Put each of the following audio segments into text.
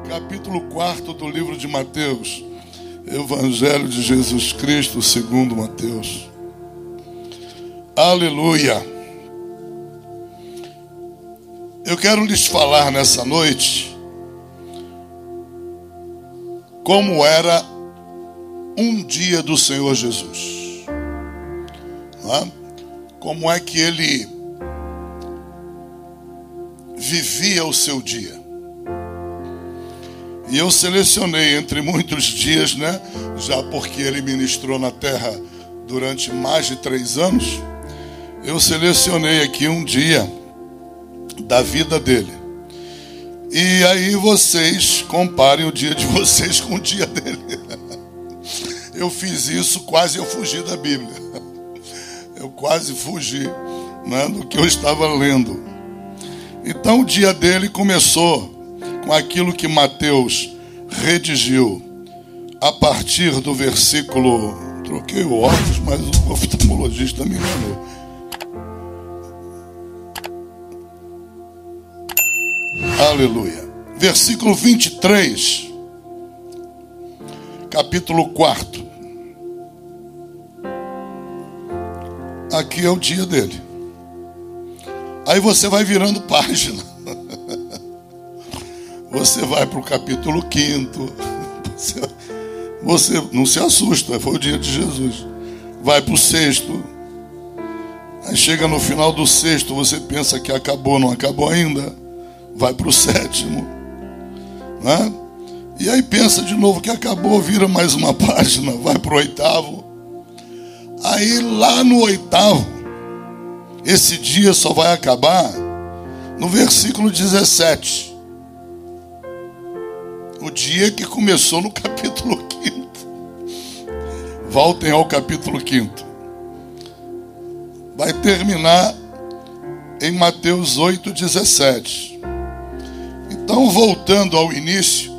Capítulo 4 do livro de Mateus. Evangelho de Jesus Cristo segundo Mateus. Aleluia. Eu quero lhes falar nessa noite como era um dia do Senhor Jesus. Como é que ele vivia o seu dia. E eu selecionei entre muitos dias, já porque ele ministrou na terra durante mais de 3 anos, eu selecionei aqui um dia da vida dele. E aí vocês comparem o dia de vocês com o dia dele. Eu fiz isso, quase eu fugi da Bíblia. Eu quase fugi do que eu estava lendo. Então o dia dele começou com aquilo que Mateus redigiu a partir do versículo... Troquei o óculos, mas o oftalmologista me enganou. Aleluia. Versículo 23, capítulo 4. Aqui é o dia dele. Aí você vai virando página. Você vai para o capítulo 5. Você não se assusta, foi o dia de Jesus. Vai para o 6. Aí chega no final do 6, você pensa que acabou, não acabou ainda. Vai para o 7. E aí pensa de novo que acabou, vira mais uma página, vai para o 8. Aí lá no 8, esse dia só vai acabar no versículo 17. O dia que começou no capítulo 5. Voltem ao capítulo 5. Vai terminar em Mateus 8:17. Então, voltando ao início,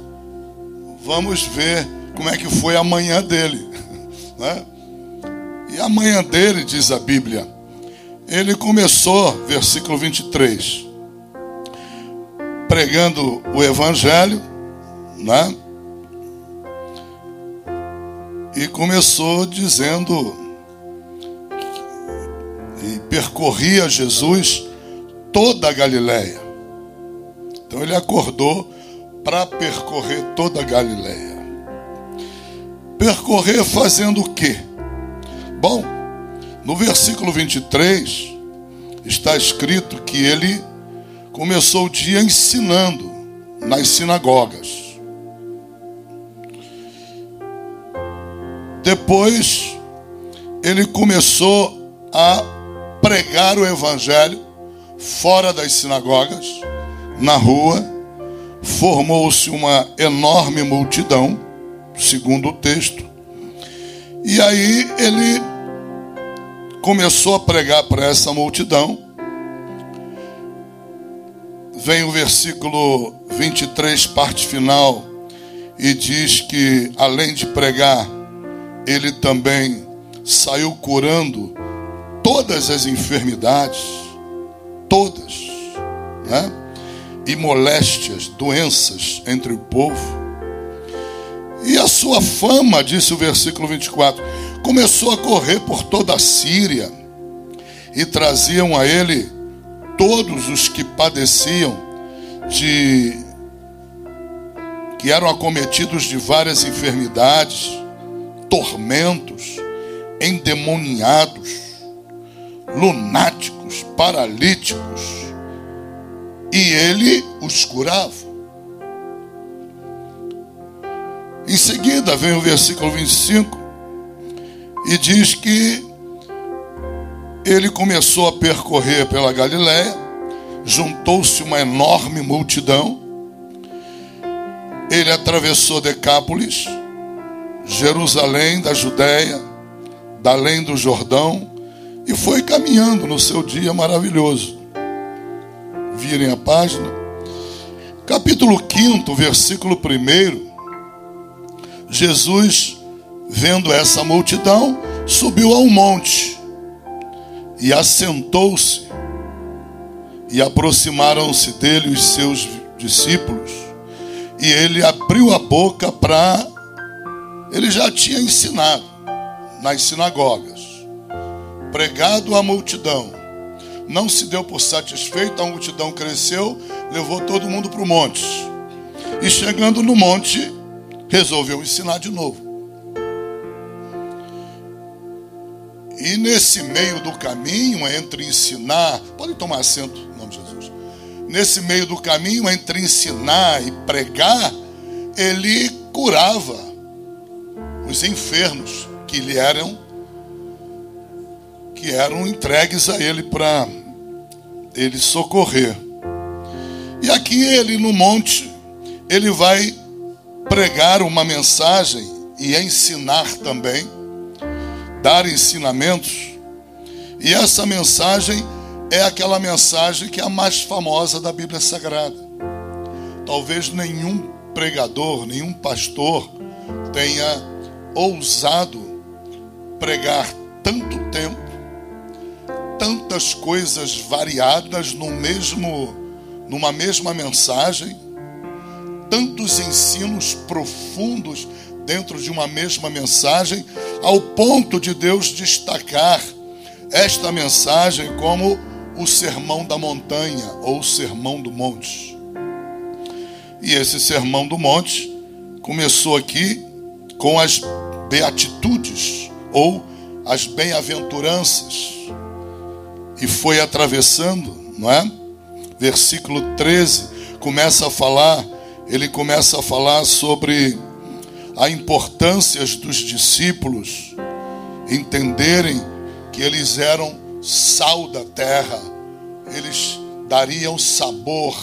vamos ver como é que foi a manhã dele. E a manhã dele, diz a Bíblia, ele começou, versículo 23, pregando o Evangelho, e começou dizendo, e percorria Jesus toda a Galileia. Então ele acordou para percorrer toda a Galileia. Percorrer fazendo o quê? Bom, no versículo 23 está escrito que ele começou o dia ensinando nas sinagogas. Depois, ele começou a pregar o Evangelho fora das sinagogas, na rua. Formou-se uma enorme multidão, segundo o texto. E aí ele começou a pregar para essa multidão. Vem o versículo 23, parte final, e diz que, além de pregar, ele também saiu curando todas as enfermidades, todas, e moléstias, doenças entre o povo. E a sua fama, disse o versículo 24, começou a correr por toda a Síria, e traziam a ele todos os que padeciam que eram acometidos de várias enfermidades, tormentos, endemoniados, lunáticos, paralíticos, e ele os curava. Em seguida vem o versículo 25 e diz que ele começou a percorrer pela Galileia, juntou-se uma enorme multidão, ele atravessou Decápolis, Jerusalém, da Judéia, da além do Jordão, e foi caminhando no seu dia maravilhoso. Virem a página. Capítulo 5, versículo 1. Jesus, vendo essa multidão, subiu ao monte e assentou-se. E aproximaram-se dele os seus discípulos e ele abriu a boca para... Ele já tinha ensinado nas sinagogas, pregado à multidão. Não se deu por satisfeito, a multidão cresceu, levou todo mundo para o monte. E chegando no monte, resolveu ensinar de novo. E nesse meio do caminho, entre ensinar... Pode tomar assento, em nome de Jesus. Nesse meio do caminho, entre ensinar e pregar, ele curava os enfermos que eram entregues a ele para ele socorrer. E aqui ele no monte, ele vai pregar uma mensagem e ensinar também, dar ensinamentos. E essa mensagem é aquela mensagem que é a mais famosa da Bíblia Sagrada. Talvez nenhum pregador, nenhum pastor tenha ousado pregar tanto tempo, tantas coisas variadas numa mesma mensagem, tantos ensinos profundos dentro de uma mesma mensagem, ao ponto de Deus destacar esta mensagem como o Sermão da Montanha ou o Sermão do Monte. E esse Sermão do Monte começou aqui com as beatitudes ou as bem-aventuranças e foi atravessando, não é? Versículo 13 ele começa a falar sobre a importância dos discípulos entenderem que eles eram sal da terra, eles dariam sabor,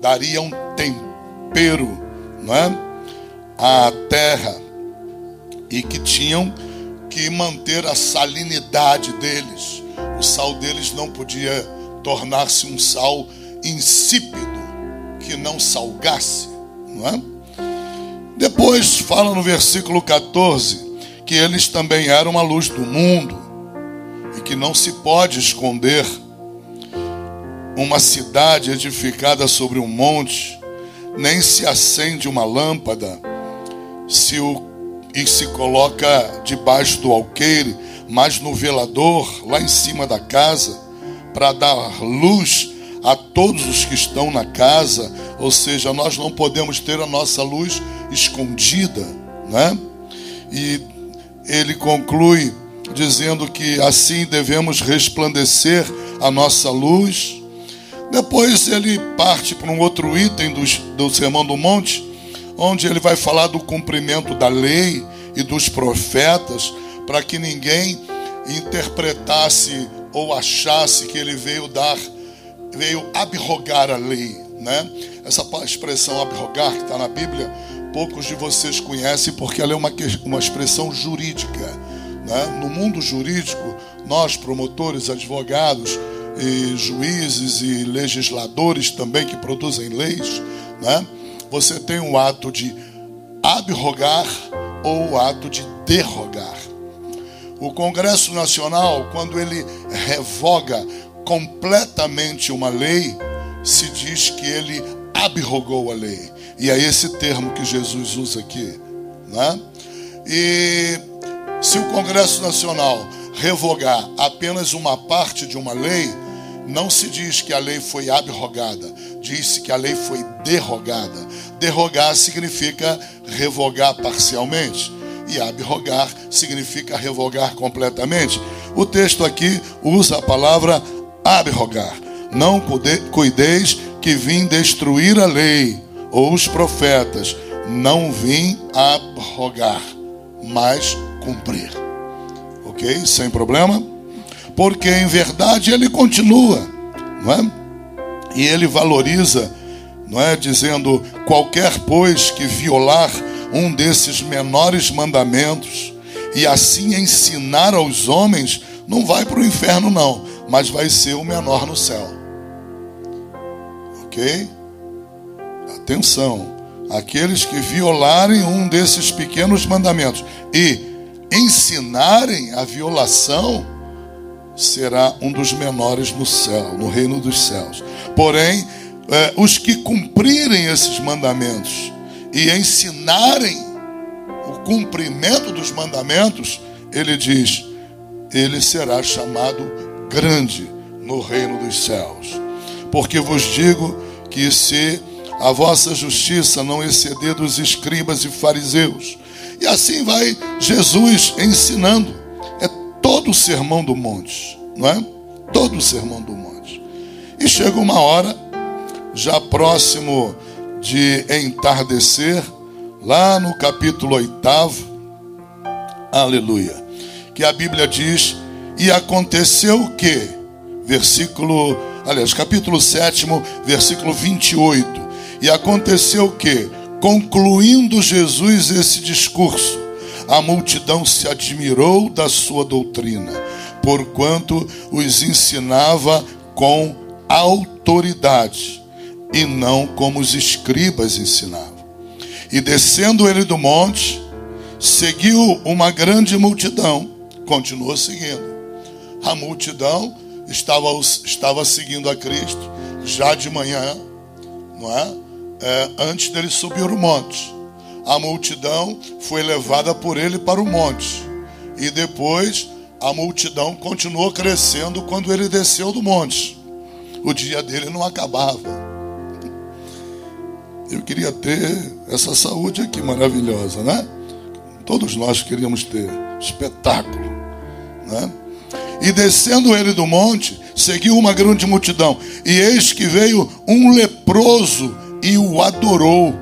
dariam tempero, não é? À terra, e que tinham que manter a salinidade deles. O sal deles não podia tornar-se um sal insípido, que não salgasse, não é? Depois fala no versículo 14 que eles também eram a luz do mundo e que não se pode esconder uma cidade edificada sobre um monte, nem se acende uma lâmpada e se coloca debaixo do alqueire, mas no velador lá em cima da casa, para dar luz a todos os que estão na casa. Ou seja, nós não podemos ter a nossa luz escondida, né? E ele conclui dizendo que assim devemos resplandecer a nossa luz. Depois ele parte para um outro item do Sermão do Monte, onde ele vai falar do cumprimento da lei e dos profetas, para que ninguém interpretasse ou achasse que ele veio abrogar a lei, né? Essa expressão abrogar que está na Bíblia, poucos de vocês conhecem, porque ela é uma expressão jurídica, né? No mundo jurídico, nós, promotores, advogados, e juízes e legisladores também que produzem leis, né? Você tem o ato de abrogar ou o ato de derrogar. O Congresso Nacional, quando ele revoga completamente uma lei, se diz que ele abrogou a lei. E é esse termo que Jesus usa aqui, né? E se o Congresso Nacional revogar apenas uma parte de uma lei, não se diz que a lei foi abrogada, diz-se que a lei foi derrogada. Derrogar significa revogar parcialmente, e abrogar significa revogar completamente. O texto aqui usa a palavra abrogar. Não cuideis que vim destruir a lei ou os profetas. Não vim abrogar, mas cumprir. Ok? Sem problema? Porque em verdade ele continua, não é? E ele valoriza, não é? Dizendo: qualquer, pois, que violar um desses menores mandamentos e assim ensinar aos homens, não vai para o inferno não, mas vai ser o menor no céu. Ok? Atenção, aqueles que violarem um desses pequenos mandamentos e ensinarem a violação, será um dos menores no céu, no reino dos céus. Porém, os que cumprirem esses mandamentos e ensinarem o cumprimento dos mandamentos, ele diz: ele será chamado grande no reino dos céus. Porque vos digo que se a vossa justiça não exceder dos escribas e fariseus. E assim vai Jesus ensinando. É todo o sermão do monte, não é? Todo o sermão do monte. E chega uma hora, já próximo de entardecer, lá no capítulo 8, aleluia, que a Bíblia diz: e aconteceu que, capítulo 7, versículo 28, e aconteceu que, concluindo Jesus esse discurso, a multidão se admirou da sua doutrina, porquanto os ensinava com autoridade, e não como os escribas ensinavam. E descendo ele do monte, seguiu uma grande multidão, continuou seguindo. A multidão estava seguindo a Cristo já de manhã, não é? Antes dele subir o monte. A multidão foi levada por ele para o monte, e depois a multidão continuou crescendo quando ele desceu do monte. O dia dele não acabava. Eu queria ter essa saúde aqui maravilhosa, né? Todos nós queríamos ter. Espetáculo, né? E descendo ele do monte, seguiu uma grande multidão. E eis que veio um leproso e o adorou,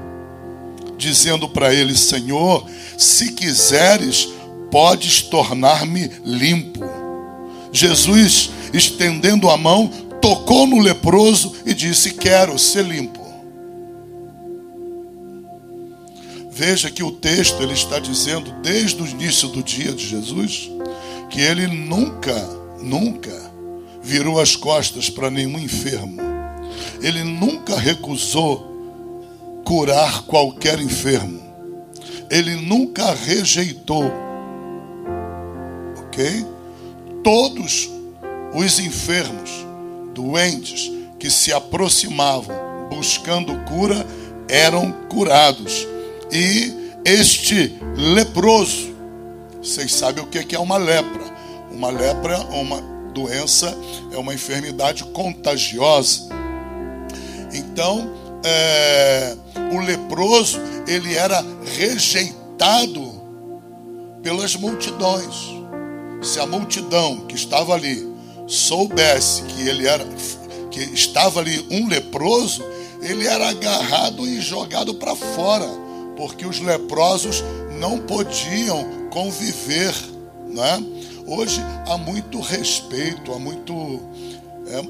dizendo para ele: Senhor, se quiseres, podes tornar-me limpo. Jesus, estendendo a mão, tocou no leproso e disse: quero ser limpo. Veja que o texto ele está dizendo, desde o início do dia de Jesus, que ele nunca virou as costas para nenhum enfermo. Ele nunca recusou curar qualquer enfermo. Ele nunca rejeitou. Ok? Todos os enfermos, doentes, que se aproximavam buscando cura, eram curados. E este leproso, vocês sabem o que é uma lepra. Uma lepra é uma doença, é uma enfermidade contagiosa. Então, o leproso, ele era rejeitado pelas multidões. Se a multidão que estava ali soubesse que estava ali um leproso, ele era agarrado e jogado para fora, porque os leprosos não podiam conviver, né? Hoje há muito respeito,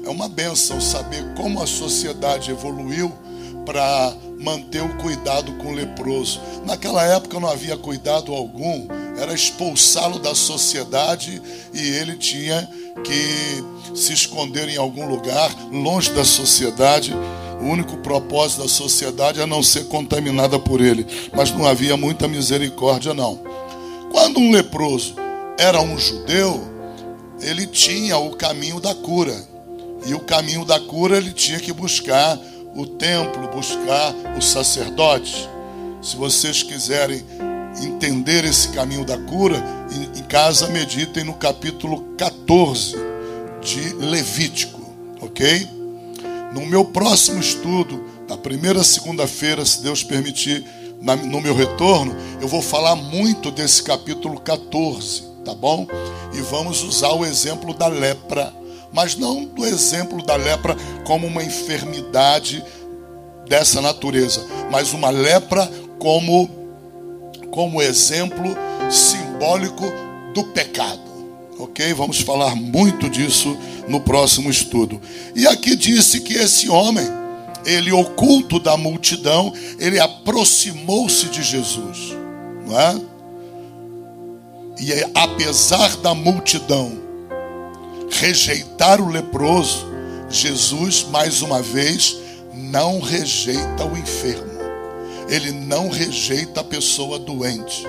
é uma bênção saber como a sociedade evoluiu para manter o cuidado com o leproso. Naquela época não havia cuidado algum, era expulsá-lo da sociedade e ele tinha que se esconder em algum lugar, longe da sociedade. O único propósito da sociedade é não ser contaminada por ele. Mas não havia muita misericórdia, não. Quando um leproso era um judeu, ele tinha o caminho da cura. E o caminho da cura ele tinha que buscar o templo, buscar os sacerdotes. Se vocês quiserem entender esse caminho da cura, em casa meditem no capítulo 14 de Levítico, ok? No meu próximo estudo, na primeira segunda-feira, se Deus permitir, no meu retorno, eu vou falar muito desse capítulo 14, tá bom? E vamos usar o exemplo da lepra, mas não do exemplo da lepra como uma enfermidade dessa natureza, mas uma lepra como exemplo simbólico do pecado. Ok? Vamos falar muito disso no próximo estudo. E aqui disse que esse homem, ele oculto da multidão, ele aproximou-se de Jesus, não é? E apesar da multidão rejeitar o leproso, Jesus, mais uma vez, não rejeita o enfermo. Ele não rejeita a pessoa doente.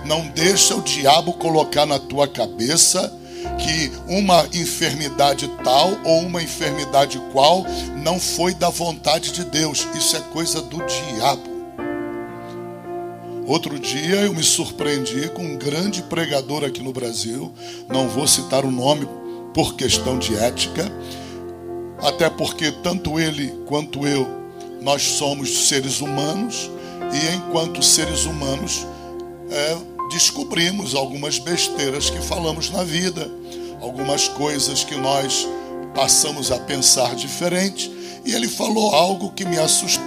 Não deixa o diabo colocar na tua cabeça que uma enfermidade tal ou uma enfermidade qual não foi da vontade de Deus. Isso é coisa do diabo. Outro dia eu me surpreendi com um grande pregador aqui no Brasil, não vou citar o nome por questão de ética, até porque tanto ele quanto eu, nós somos seres humanos, e enquanto seres humanos descobrimos algumas besteiras que falamos na vida, algumas coisas que nós passamos a pensar diferente, e ele falou algo que me assustou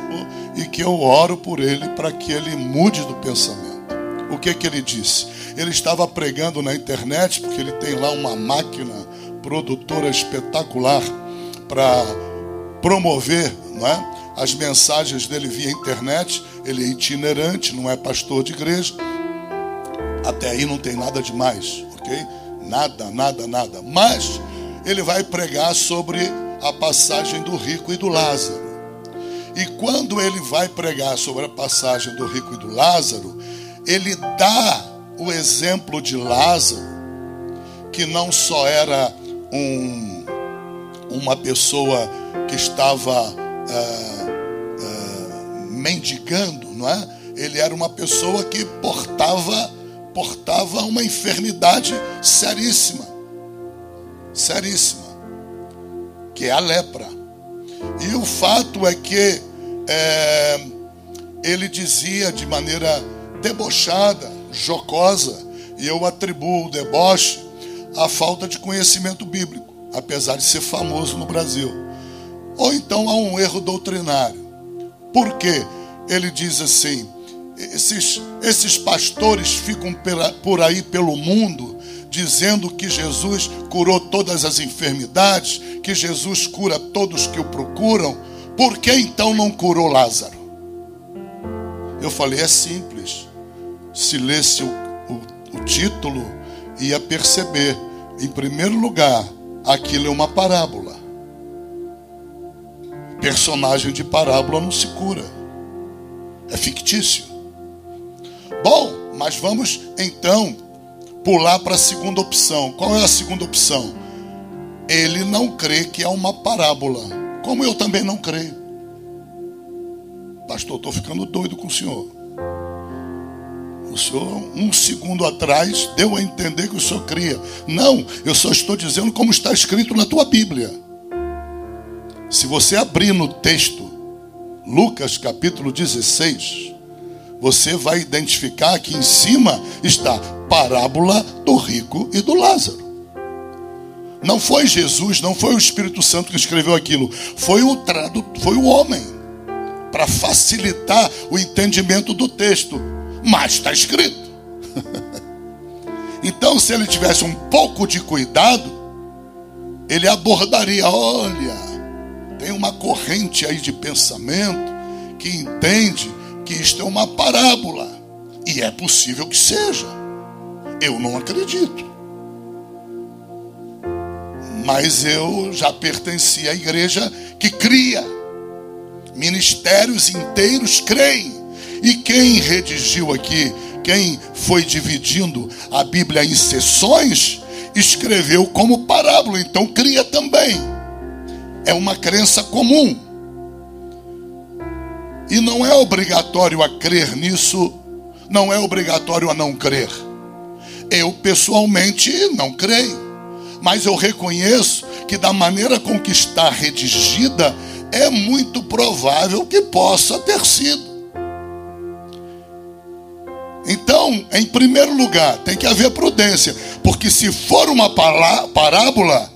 e que eu oro por ele para que ele mude do pensamento. O que ele disse? Ele estava pregando na internet, porque ele tem lá uma máquina produtora espetacular para promover, não é, as mensagens dele via internet. Ele é itinerante, não é pastor de igreja. Até aí não tem nada demais, ok? Nada. Mas ele vai pregar sobre a passagem do rico e do Lázaro. E quando ele vai pregar sobre a passagem do rico e do Lázaro, ele dá o exemplo de Lázaro, que não só era uma pessoa que estava mendigando, não é? Ele era uma pessoa que portava uma enfermidade seríssima, que é a lepra. E o fato é que ele dizia de maneira debochada, jocosa, e eu atribuo o deboche à falta de conhecimento bíblico, apesar de ser famoso no Brasil, ou então a um erro doutrinário. Por quê? Ele diz assim: esses pastores ficam por aí pelo mundo dizendo que Jesus curou todas as enfermidades, que Jesus cura todos que o procuram, por que então não curou Lázaro? Eu falei, é simples. Se lesse o título, ia perceber. Em primeiro lugar, aquilo é uma parábola. Personagem de parábola não se cura. É fictício. Bom, mas vamos então pular para a segunda opção. Qual é a segunda opção? Ele não crê que é uma parábola, como eu também não creio. Pastor, estou ficando doido com o senhor. O senhor, um segundo atrás, deu a entender que o senhor cria. Não, eu só estou dizendo como está escrito na tua Bíblia. Se você abrir no texto, Lucas capítulo 16, você vai identificar que em cima está parábola do rico e do Lázaro. Não foi Jesus, não foi o Espírito Santo que escreveu aquilo. Foi o homem, para facilitar o entendimento do texto. Mas está escrito. Então, se ele tivesse um pouco de cuidado, ele abordaria: olha, tem uma corrente aí de pensamento que entende que isto é uma parábola. E é possível que seja. Eu não acredito. Mas eu já pertenci à igreja que cria. Ministérios inteiros creem. E quem redigiu aqui, quem foi dividindo a Bíblia em seções, escreveu como parábola. Então cria também. É uma crença comum. E não é obrigatório a crer nisso, não é obrigatório a não crer. Eu pessoalmente não creio, mas eu reconheço que da maneira com que está redigida, é muito provável que possa ter sido. Então, em primeiro lugar, tem que haver prudência, porque se for uma parábola,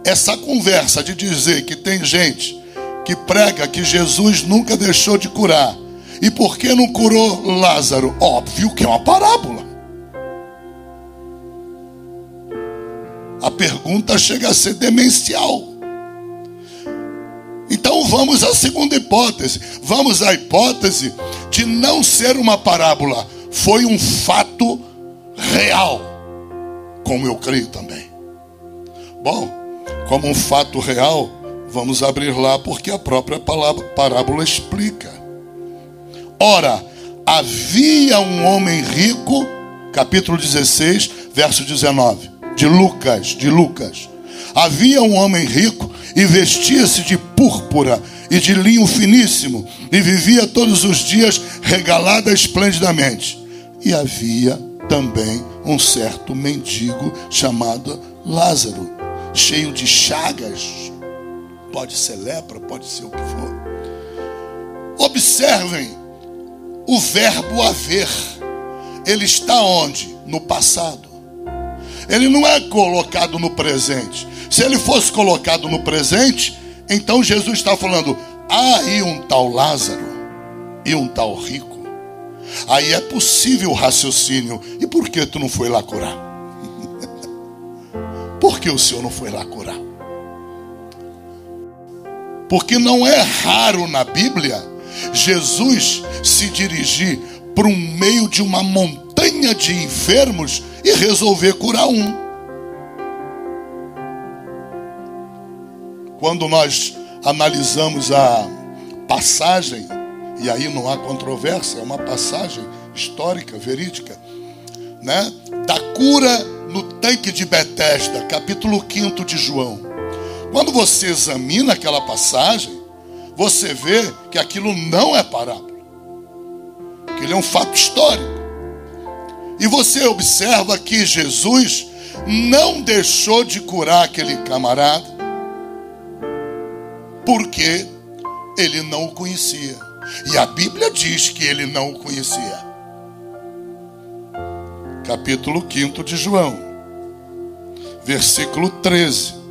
essa conversa de dizer que tem gente que prega que Jesus nunca deixou de curar, e por que não curou Lázaro? Óbvio que é uma parábola. A pergunta chega a ser demencial. Então vamos à segunda hipótese. Vamos à hipótese de não ser uma parábola. Foi um fato real, como eu creio também. Bom, como um fato real, vamos abrir lá, porque a própria parábola explica. Ora, havia um homem rico, capítulo 16, verso 19, de Lucas. Havia um homem rico e vestia-se de púrpura e de linho finíssimo e vivia todos os dias regalado esplendidamente. E havia também um certo mendigo chamado Lázaro, cheio de chagas. Pode ser lepra, pode ser o que for. Observem o verbo haver. Ele está onde? No passado. Ele não é colocado no presente. Se ele fosse colocado no presente, então Jesus está falando: há aí um tal Lázaro e um tal rico. Aí é possível o raciocínio. E por que tu não foi lá curar? Por que o Senhor não foi lá curar? Porque não é raro na Bíblia Jesus se dirigir para um meio de uma montanha de enfermos e resolver curar um. Quando nós analisamos a passagem, e aí não há controvérsia, é uma passagem histórica, verídica, né? Da cura no tanque de Betesda, capítulo 5 de João. Quando você examina aquela passagem, você vê que aquilo não é parábola, que ele é um fato histórico. E você observa que Jesus não deixou de curar aquele camarada, porque ele não o conhecia. E a Bíblia diz que ele não o conhecia. Capítulo 5 de João, versículo 13.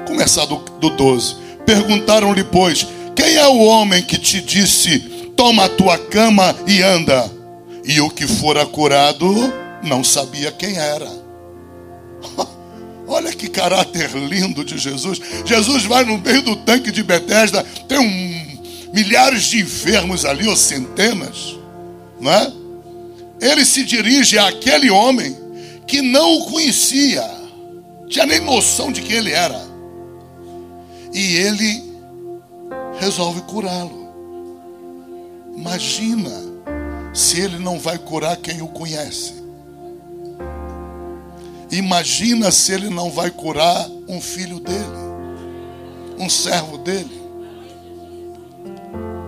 Começar do 12. Perguntaram-lhe, pois, quem é o homem que te disse, toma a tua cama e anda? E o que fora curado não sabia quem era. Olha que caráter lindo de Jesus. Jesus vai no meio do tanque de Betesda, tem milhares de enfermos ali, ou centenas, não é? Ele se dirige àquele homem que não o conhecia, tinha nem noção de quem ele era, e ele resolve curá-lo. Imagina se ele não vai curar quem o conhece. Imagina se ele não vai curar um filho dele, um servo dele.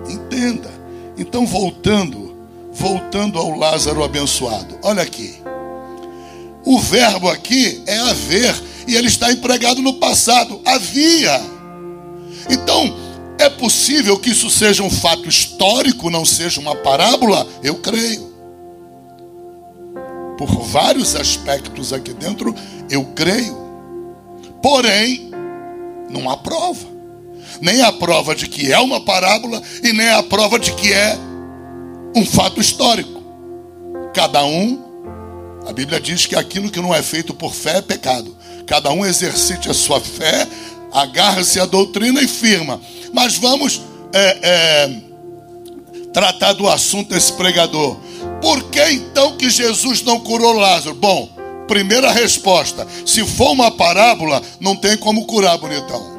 Entenda. Então, voltando ao Lázaro abençoado. Olha aqui. O verbo aqui é haver, e ele está empregado no passado. Havia. Então, é possível que isso seja um fato histórico, não seja uma parábola? Eu creio. Por vários aspectos aqui dentro, eu creio. Porém, não há prova. Nem a prova de que é uma parábola e nem a prova de que é um fato histórico. Cada um, a Bíblia diz que aquilo que não é feito por fé é pecado. Cada um exercite a sua fé, agarra-se à doutrina e firma. Mas vamos tratar do assunto desse pregador. Por que então que Jesus não curou Lázaro? Bom, primeira resposta: se for uma parábola, não tem como curar, bonitão.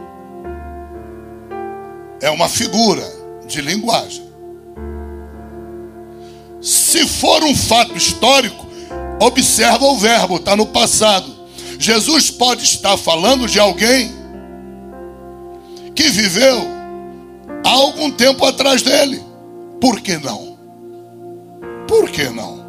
É uma figura de linguagem. Se for um fato histórico, observa o verbo, está no passado. Jesus pode estar falando de alguém que viveu há algum tempo atrás dele. Por que não? Por que não?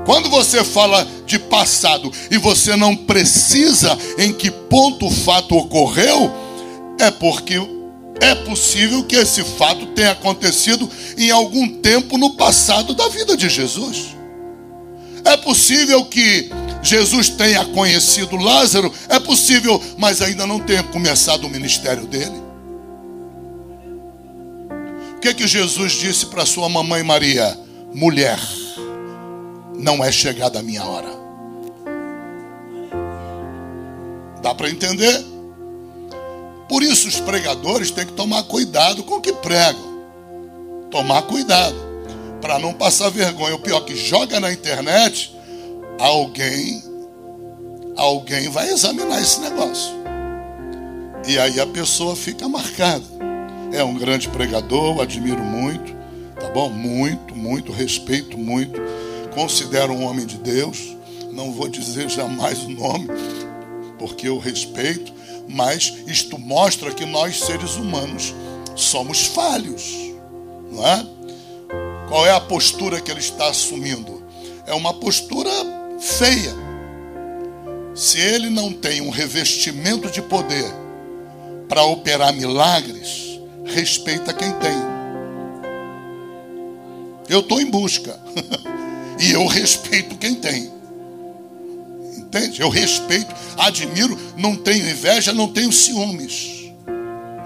Quando você fala de passado e você não precisa em que ponto o fato ocorreu, é porque é possível que esse fato tenha acontecido em algum tempo no passado da vida de Jesus. É possível que Jesus tenha conhecido Lázaro, é possível, mas ainda não tenha começado o ministério dele. O que Jesus disse para sua mamãe Maria? Mulher, não é chegada a minha hora. Dá para entender? Por isso os pregadores têm que tomar cuidado com o que pregam. Tomar cuidado para não passar vergonha. O pior que joga na internet, alguém vai examinar esse negócio. E aí a pessoa fica marcada. É um grande pregador, admiro muito, tá bom? Muito, respeito muito. Considero um homem de Deus, não vou dizer jamais o nome, porque eu respeito, mas isto mostra que nós, seres humanos, somos falhos, não é? Qual é a postura que ele está assumindo? É uma postura feia. Se ele não tem um revestimento de poder para operar milagres, respeita quem tem. Eu estou em busca e eu respeito quem tem. Entende? Eu respeito, admiro, não tenho inveja, não tenho ciúmes,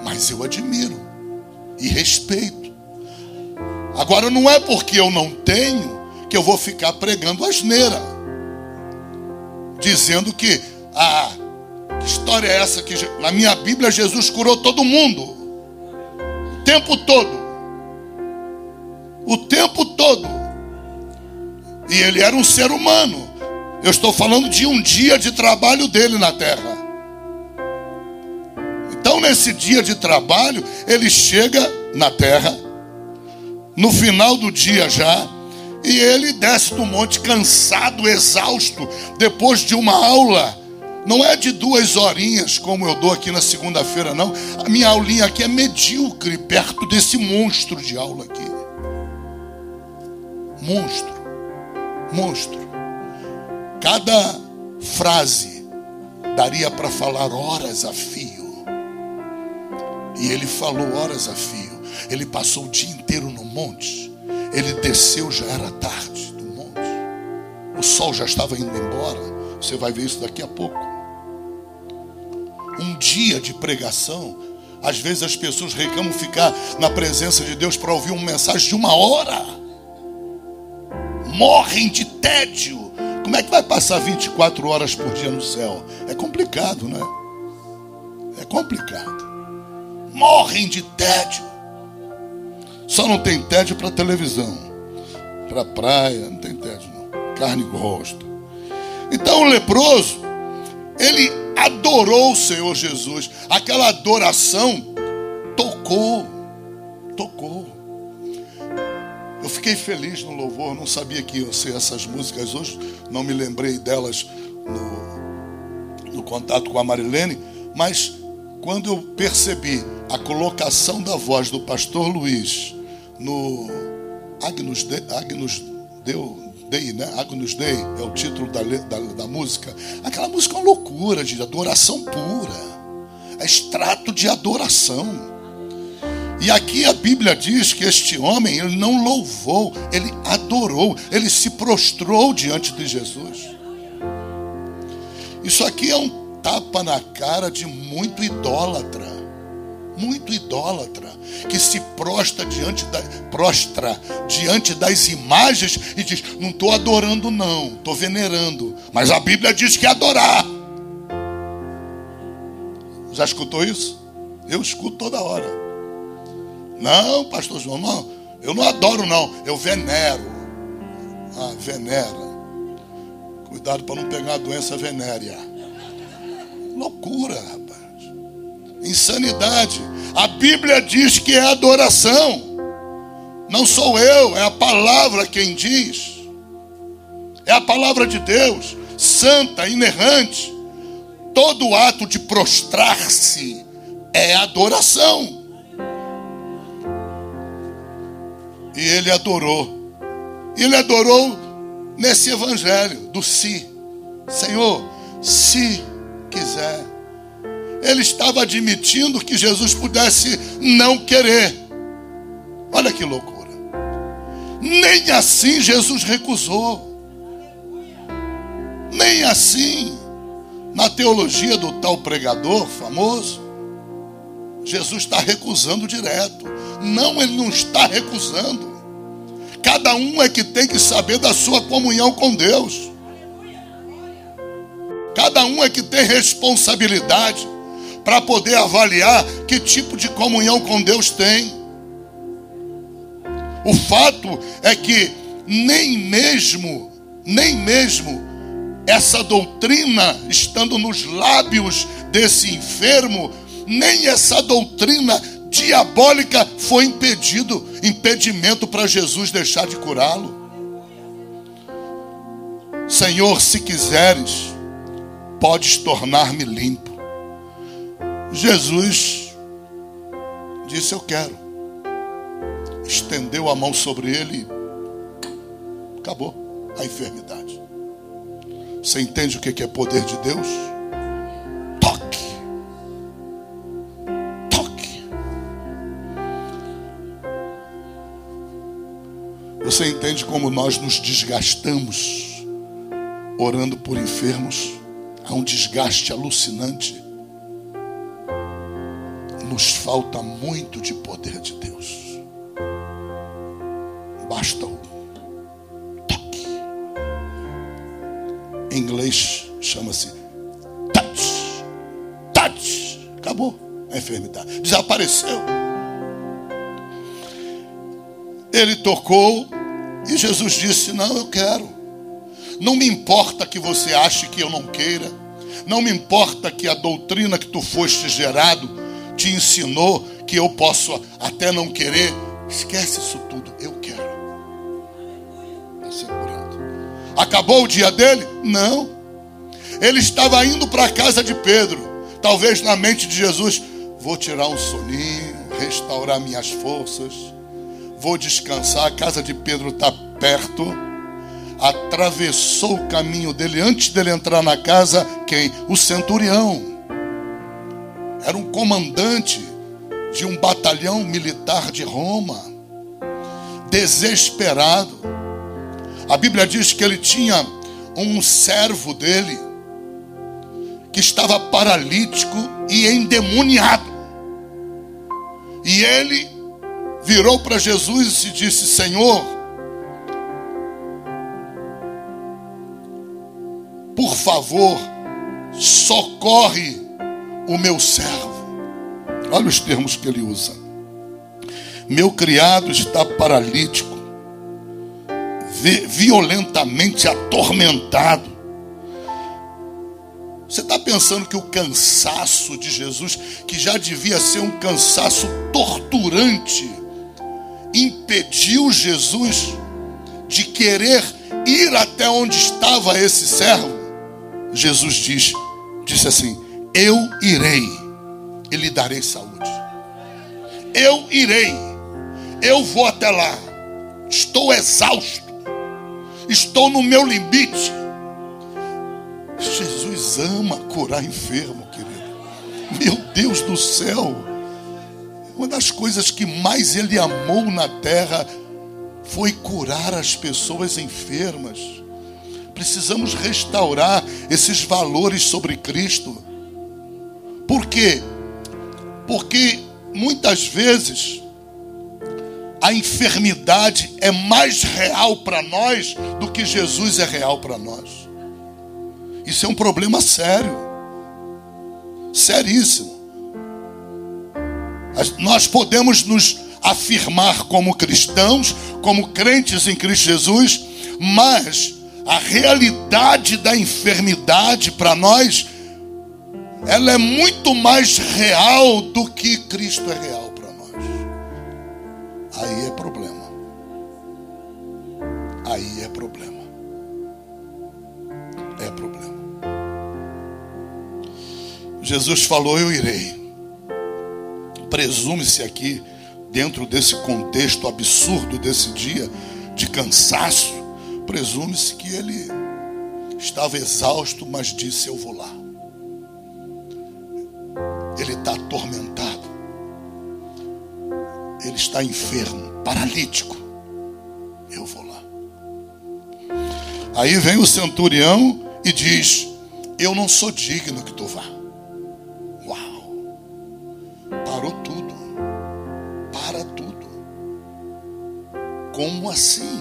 mas eu admiro e respeito. Agora, não é porque eu não tenho que eu vou ficar pregando asneira, dizendo que história é essa que na minha Bíblia Jesus curou todo mundo o tempo todo, e ele era um ser humano. Eu estou falando de um dia de trabalho dele na terra. Então, nesse dia de trabalho, ele chega na terra, no final do dia já, e ele desce do monte cansado, exausto, depois de uma aula. Não é de 2 horinhas, como eu dou aqui na segunda-feira, não. A minha aulinha aqui é medíocre, perto desse monstro de aula aqui. Monstro. Cada frase daria para falar horas a fio. E ele falou horas a fio. Ele passou o dia inteiro no monte. Ele desceu, já era tarde do monte. O sol já estava indo embora. Você vai ver isso daqui a pouco. Um dia de pregação. Às vezes as pessoas reclamam ficar na presença de Deus para ouvir uma mensagem de 1 hora. Morrem de tédio. Como é que vai passar 24 horas por dia no céu? É complicado, né? É complicado. Morrem de tédio. Só não tem tédio para televisão. Para praia, não tem tédio não. Carne gosta. Então o leproso, ele adorou o Senhor Jesus. Aquela adoração tocou. Eu fiquei feliz no louvor, não sabia que iam ser essas músicas hoje, não me lembrei delas no contato com a Marilene, mas quando eu percebi a colocação da voz do pastor Luiz no Agnus Dei, né? Agnus Dei é o título da música. Aquela música é uma loucura de adoração pura, é extrato de adoração. E aqui a Bíblia diz que este homem, ele não louvou, ele adorou, ele se prostrou diante de Jesus. Isso aqui é um tapa na cara de muito idólatra, que se prostra diante das imagens e diz: não estou adorando não, estou venerando. Mas a Bíblia diz que é adorar. Já escutou isso? Eu escuto toda hora. Não, pastor João, não, eu não adoro não, eu venero. Venera. Cuidado para não pegar a doença venérea. Loucura, rapaz. Insanidade. A Bíblia diz que é adoração. Não sou eu, é a palavra quem diz. É a palavra de Deus, santa, inerrante. Todo ato de prostrar-se é adoração. E ele adorou. Ele adorou nesse evangelho do se. Senhor, se quiser. Ele estava admitindo que Jesus pudesse não querer. Olha que loucura. Nem assim Jesus recusou. Nem assim. Na teologia do tal pregador famoso, Jesus está recusando direto. Não, ele não está recusando. Cada um é que tem que saber da sua comunhão com Deus. Cada um é que tem responsabilidade para poder avaliar que tipo de comunhão com Deus tem. O fato é que nem mesmo essa doutrina estando nos lábios desse enfermo, nem essa doutrina diabólica foi impedimento para Jesus deixar de curá-lo. Senhor, se quiseres, podes tornar-me limpo. Jesus disse: eu quero. Estendeu a mão sobre ele e acabou a enfermidade. Você entende o que é poder de Deus? Toque. Toque. Você entende como nós nos desgastamos orando por enfermos? Há um desgaste alucinante. Nos falta muito de poder de Deus. Basta o toque. Em inglês chama-se touch. Touch. Acabou a enfermidade. Desapareceu. Ele tocou e Jesus disse: não, eu quero. Não me importa que você ache que eu não queira. Não me importa que a doutrina que tu foste gerado te ensinou que eu posso até não querer. Esquece isso tudo. Eu quero. Está segurado. Acabou o dia dele? Não. Ele estava indo para a casa de Pedro. Talvez na mente de Jesus: vou tirar um soninho, restaurar minhas forças, vou descansar. A casa de Pedro está perto. Atravessou o caminho dele. Antes dele entrar na casa, quem? O centurião. Era um comandante de um batalhão militar de Roma. Desesperado. A Bíblia diz que ele tinha um servo dele que estava paralítico e endemoniado. E ele virou para Jesus e disse: Senhor, por favor, socorre o meu servo. Olha os termos que ele usa. Meu criado está paralítico, violentamente atormentado. Você está pensando que o cansaço de Jesus, que já devia ser um cansaço torturante, impediu Jesus de querer ir até onde estava esse servo? Jesus disse assim: eu irei e lhe darei saúde. Eu irei, eu vou até lá. Estou exausto, estou no meu limite. Jesus ama curar enfermo, querido. Meu Deus do céu. Uma das coisas que mais ele amou na terra foi curar as pessoas enfermas. Precisamos restaurar esses valores sobre Cristo. Por quê? Porque muitas vezes a enfermidade é mais real para nós do que Jesus é real para nós. Isso é um problema sério. Seríssimo. Nós podemos nos afirmar como cristãos, como crentes em Cristo Jesus, mas a realidade da enfermidade para nós, ela é muito mais real do que Cristo é real para nós. Aí é problema. Aí é problema. É problema. Jesus falou: eu irei. Presume-se aqui, dentro desse contexto absurdo desse dia de cansaço, presume-se que ele estava exausto, mas disse: eu vou lá. Ele está atormentado. Ele está enfermo, paralítico. Eu vou lá. Aí vem o centurião e diz: eu não sou digno que tu vá. Uau! Parou tudo. Para tudo. Como assim?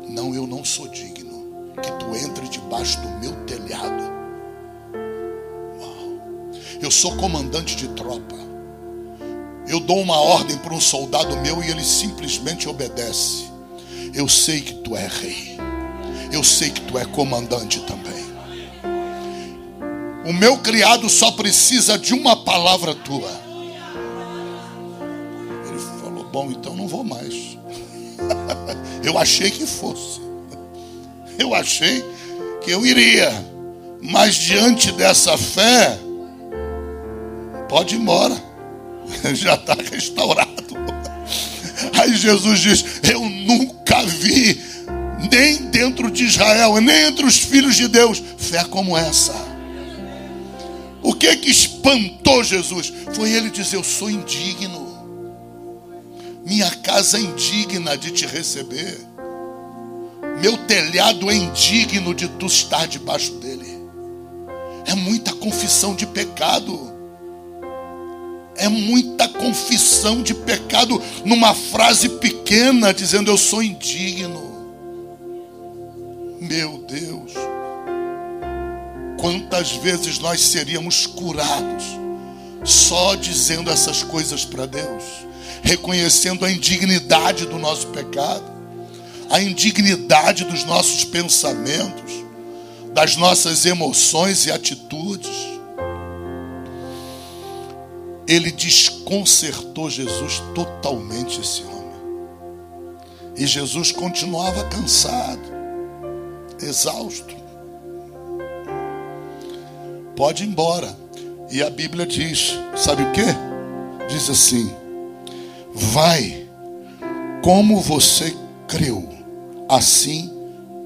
Não, eu não sou digno que tu entre debaixo do meu telhado. Uau! Eu sou comandante de tropa. Eu dou uma ordem para um soldado meu e ele simplesmente obedece. Eu sei que tu é rei. Eu sei que tu é comandante também. O meu criado só precisa de uma palavra tua. Ele falou: bom, então não vou mais. Eu achei que fosse. eu achei que eu iria, mas diante dessa fé, pode ir embora, já está restaurado. Aí Jesus diz: eu nunca vi, nem dentro de Israel, nem entre os filhos de Deus, fé como essa. O que espantou Jesus? Foi ele dizer: eu sou indigno, minha casa é indigna de te receber, meu telhado é indigno de tu estar debaixo dele. É muita confissão de pecado. É muita confissão de pecado numa frase pequena, dizendo: eu sou indigno. Meu Deus, quantas vezes nós seríamos curados só dizendo essas coisas para Deus, reconhecendo a indignidade do nosso pecado, a indignidade dos nossos pensamentos, das nossas emoções e atitudes. Ele desconcertou Jesus totalmente, esse homem. E Jesus continuava cansado, exausto. Pode ir embora. E a Bíblia diz, sabe o quê? Diz assim: vai, como você creu, assim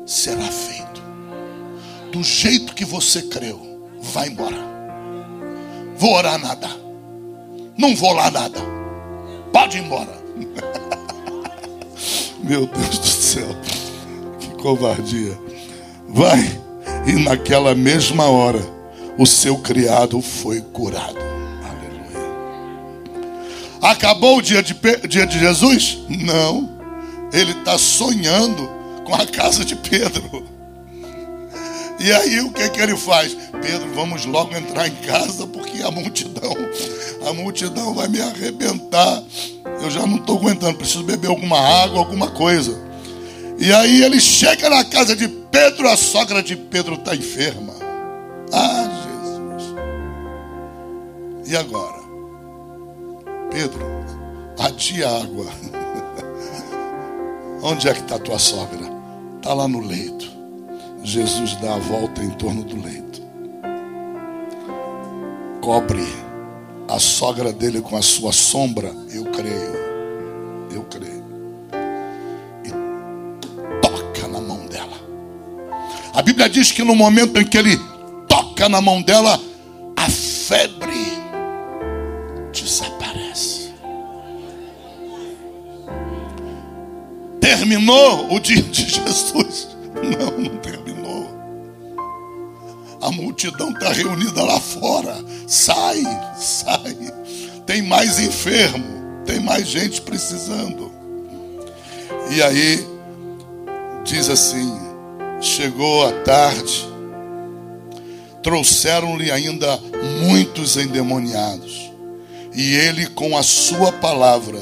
será feito. Do jeito que você creu, vai embora. Vou orar nada, não vou lá nada, pode ir embora. Meu Deus do céu, que covardia. Vai, e naquela mesma hora o seu criado foi curado. Aleluia. Acabou o dia de Jesus? Não. Ele está sonhando com a casa de Pedro. E aí o que ele faz? Pedro, vamos logo entrar em casa, porque a multidão vai me arrebentar. Eu já não estou aguentando, preciso beber alguma água, alguma coisa. E aí ele chega na casa de Pedro, a sogra de Pedro está enferma. Ah, Jesus. E agora? Pedro, adia a água. Onde é que está tua sogra? Está lá no leito. Jesus dá a volta em torno do leito, cobre a sogra dele com a sua sombra. Eu creio, e toca na mão dela. A Bíblia diz que no momento em que ele toca na mão dela, a febre desaparece. Terminou o dia de Jesus? Não terminou. A multidão está reunida lá fora. Sai. Tem mais enfermo, tem mais gente precisando. E aí diz assim: chegou a tarde, trouxeram-lhe ainda muitos endemoniados, e ele com a sua palavra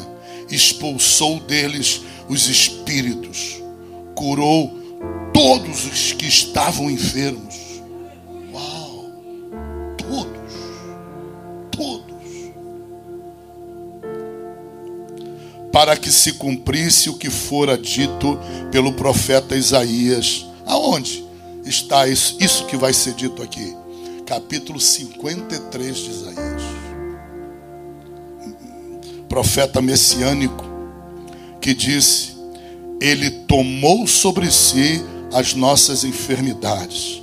expulsou deles os espíritos, curou todos os que estavam enfermos. Uau! Todos. Para que se cumprisse o que fora dito pelo profeta Isaías. Aonde está isso que vai ser dito aqui? Capítulo 53 de Isaías. Profeta messiânico que disse: ele tomou sobre si as nossas enfermidades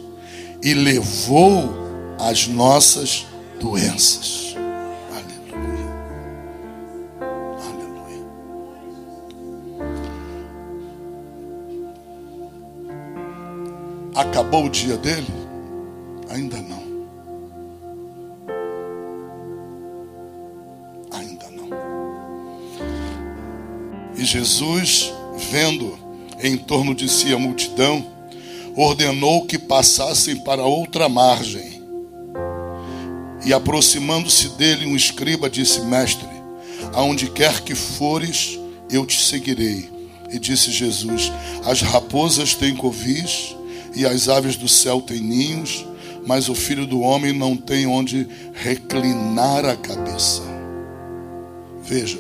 e levou as nossas doenças. Aleluia. Aleluia. Acabou o dia dele? Ainda não. Ainda não. E Jesus, vendo em torno de si a multidão, ordenou que passassem para outra margem. E aproximando-se dele um escriba disse: mestre, aonde quer que fores, eu te seguirei. E disse Jesus: as raposas têm covis e as aves do céu têm ninhos, mas o Filho do Homem não tem onde reclinar a cabeça. Veja,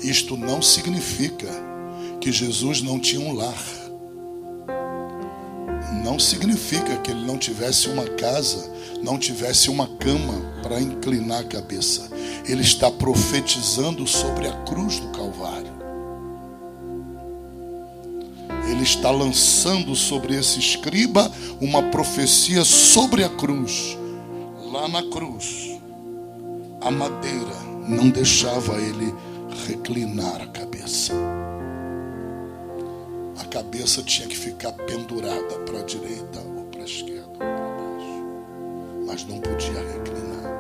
isto não significa que Jesus não tinha um lar. não significa que ele não tivesse uma casa, não tivesse uma cama para inclinar a cabeça. Ele está profetizando sobre a cruz do Calvário. Ele está lançando sobre esse escriba uma profecia sobre a cruz. Lá na cruz, a madeira não deixava ele reclinar a cabeça. A cabeça tinha que ficar pendurada para a direita ou para a esquerda ou para baixo, mas não podia reclinar.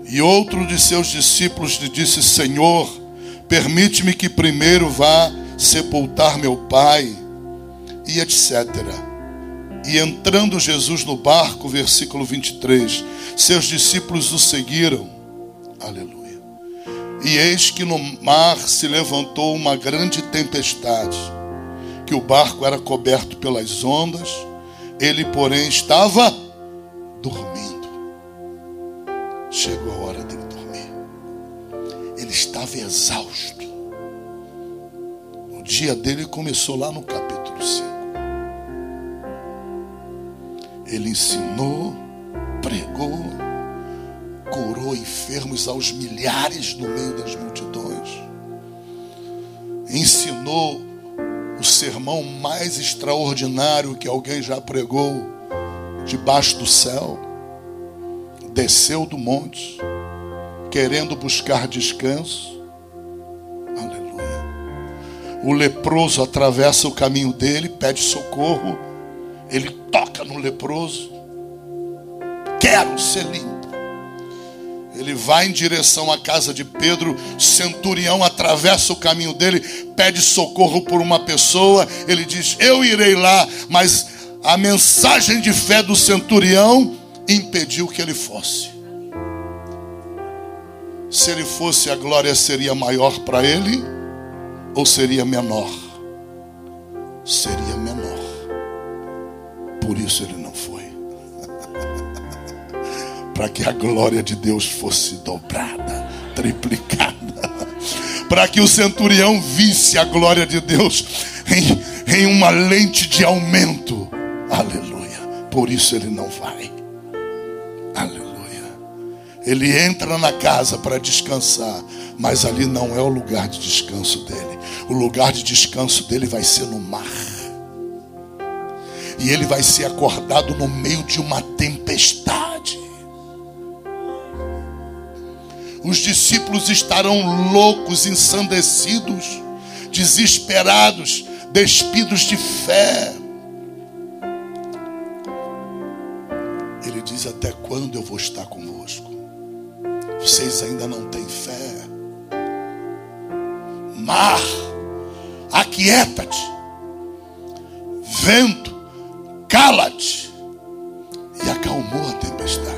E outro de seus discípulos lhe disse: Senhor, permite-me que primeiro vá sepultar meu pai, e etc. E entrando Jesus no barco, versículo 23, seus discípulos o seguiram. Aleluia. E eis que no mar se levantou uma grande tempestade, que o barco era coberto pelas ondas, ele, porém, estava dormindo. Chegou a hora dele dormir. Ele estava exausto. O dia dele começou lá no capítulo 5. Ele ensinou, pregou, curou enfermos aos milhares no meio das multidões. Ensinou o sermão mais extraordinário que alguém já pregou debaixo do céu. Desceu do monte, querendo buscar descanso. Aleluia. O leproso atravessa o caminho dele, pede socorro. Ele toca no leproso. Quero ser limpo. Ele vai em direção à casa de Pedro. Centurião atravessa o caminho dele, pede socorro por uma pessoa. Ele diz: eu irei lá. Mas a mensagem de fé do centurião impediu que ele fosse. Se ele fosse, a glória seria maior para ele ou seria menor? Seria menor. Por isso ele não foi. Para que a glória de Deus fosse dobrada, triplicada. Para que o centurião visse a glória de Deus em uma lente de aumento. Aleluia. Por isso ele não vai. Aleluia. Ele entra na casa para descansar, mas ali não é o lugar de descanso dele. O lugar de descanso dele vai ser no mar. E ele vai ser acordado no meio de uma tempestade. Os discípulos estarão loucos, ensandecidos, desesperados, despidos de fé. Ele diz: até quando eu vou estar convosco? Vocês ainda não têm fé. Mar, aquieta-te. Vento, cala-te. E acalmou a tempestade.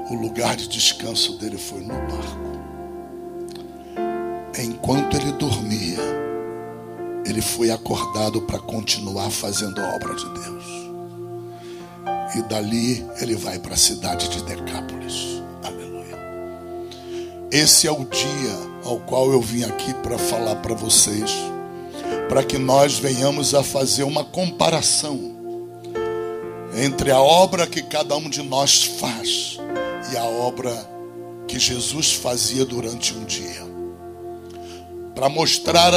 O lugar de descanso dele foi no barco. Enquanto ele dormia, ele foi acordado para continuar fazendo a obra de Deus. E dali ele vai para a cidade de Decápolis. Aleluia. Esse é o dia ao qual eu vim aqui para falar para vocês, para que nós venhamos a fazer uma comparação entre a obra que cada um de nós faz e a obra que Jesus fazia durante um dia. Para mostrar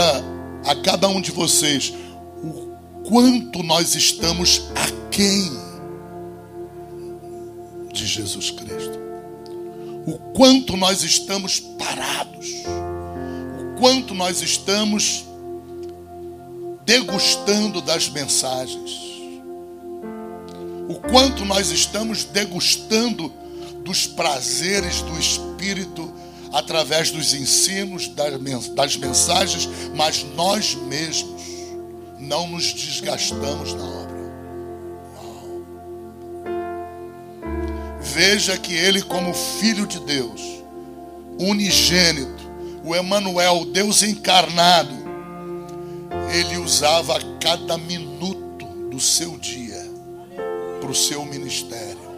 a cada um de vocês o quanto nós estamos aquém de Jesus Cristo. O quanto nós estamos parados. O quanto nós estamos degustando das mensagens. O quanto nós estamos degustando dos prazeres do Espírito através dos ensinos, das mensagens, mas nós mesmos não nos desgastamos na obra. Não. Veja que ele, como Filho de Deus, unigênito, o Emanuel, Deus encarnado, ele usava cada minuto do seu dia para o seu ministério,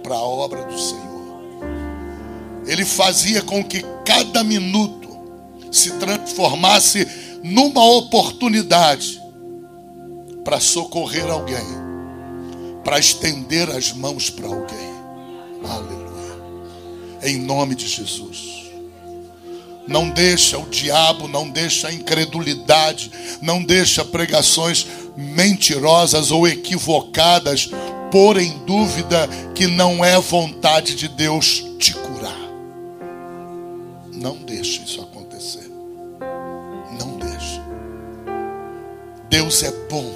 para a obra do Senhor. Ele fazia com que cada minuto se transformasse numa oportunidade para socorrer alguém, para estender as mãos para alguém. Aleluia. Em nome de Jesus. Não deixa o diabo, não deixa a incredulidade, não deixa pregações mentirosas ou equivocadas pôr em dúvida que não é vontade de Deus te curar. Não deixa isso acontecer. Não deixa. Deus é bom.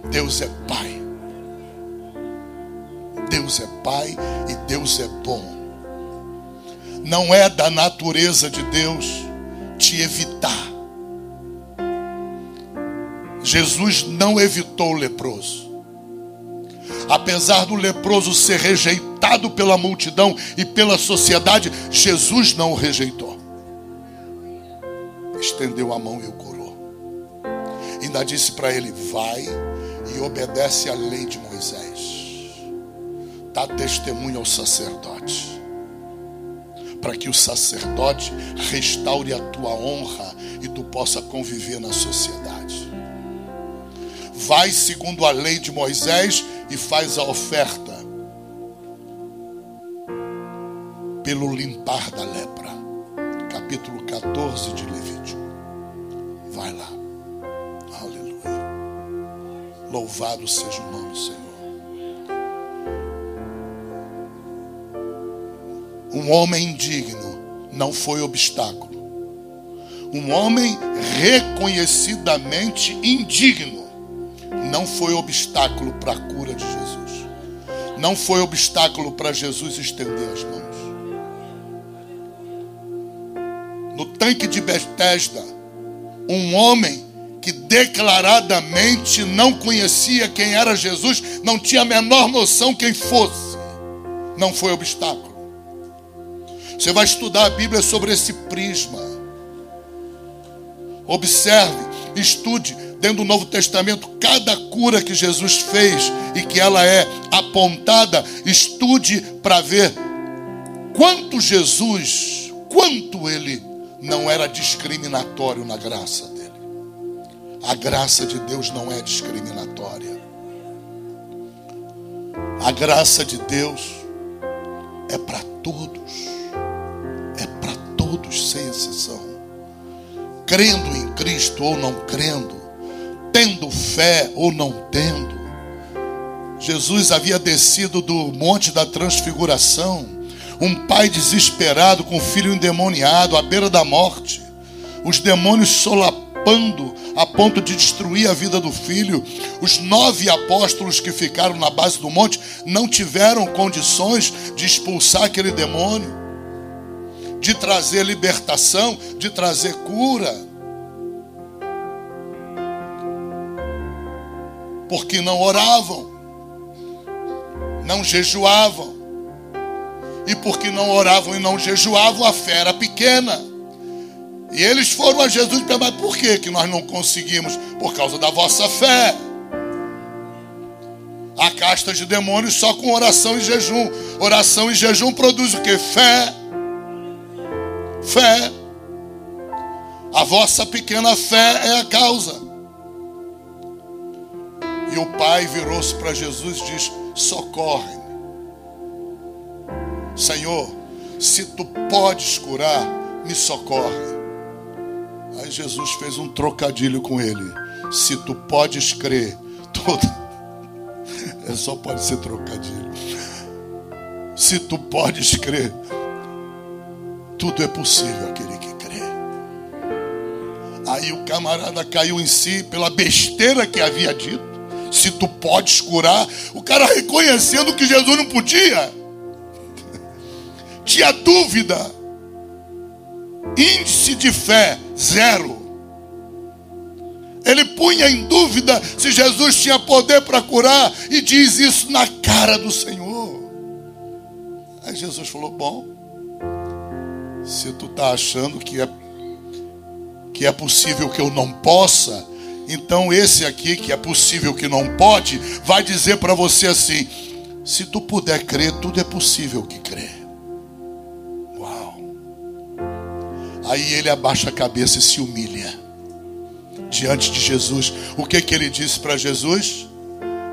Deus é Pai. Deus é Pai e Deus é bom. Não é da natureza de Deus te evitar. Jesus não evitou o leproso. Apesar do leproso ser rejeitado pela multidão e pela sociedade, Jesus não o rejeitou. Estendeu a mão e o curou. Ainda disse para ele: vai e obedece à lei de Moisés. Dá testemunho ao sacerdote, para que o sacerdote restaure a tua honra e tu possa conviver na sociedade. Vai segundo a lei de Moisés e faz a oferta pelo limpar da lepra. Capítulo 14 de Levítico. Vai lá. Aleluia. Louvado seja o nome do Senhor. Um homem indigno não foi obstáculo. Um homem reconhecidamente indigno não foi obstáculo para a cura de Jesus. Não foi obstáculo para Jesus estender as mãos. No tanque de Betesda, um homem que declaradamente não conhecia quem era Jesus, não tinha a menor noção quem fosse, não foi obstáculo. Você vai estudar a Bíblia sobre esse prisma. Observe, estude dentro do Novo Testamento cada cura que Jesus fez e que ela é apontada. Estude para ver quanto ele não era discriminatório na graça dele. A graça de Deus não é discriminatória. A graça de Deus é para todos. É para todos, sem exceção. Crendo em Cristo ou não crendo, tendo fé ou não tendo. Jesus havia descido do Monte da Transfiguração, um pai desesperado com o filho endemoniado à beira da morte, os demônios solapando a ponto de destruir a vida do filho. Os 9 apóstolos que ficaram na base do monte não tiveram condições de expulsar aquele demônio, de trazer libertação, de trazer cura, porque não oravam, não jejuavam. E porque não oravam e não jejuavam, a fé era pequena. E eles foram a Jesus e perguntaram: por que nós não conseguimos? Por causa da vossa fé. A casta de demônios só com oração e jejum. Oração e jejum produz o que? Fé. Fé. A vossa pequena fé é a causa. E o pai virou-se para Jesus e diz: socorre-me. Senhor, se tu podes curar, me socorre. Aí Jesus fez um trocadilho com ele: se tu podes crer, só pode ser trocadilho. Se tu podes crer, tudo é possível aquele que crê. Aí o camarada caiu em si pela besteira que havia dito. Se tu podes curar, o cara reconhecendo que Jesus não podia. Tinha dúvida. Índice de fé 0. Ele punha em dúvida se Jesus tinha poder para curar e diz isso na cara do Senhor. Aí Jesus falou: bom, se tu está achando que é possível que eu não possa, então esse aqui que é possível que não pode, vai dizer para você assim: se tu puder crer, tudo é possível que crê. Uau! Aí ele abaixa a cabeça e se humilha. diante de Jesus. O que ele disse para Jesus?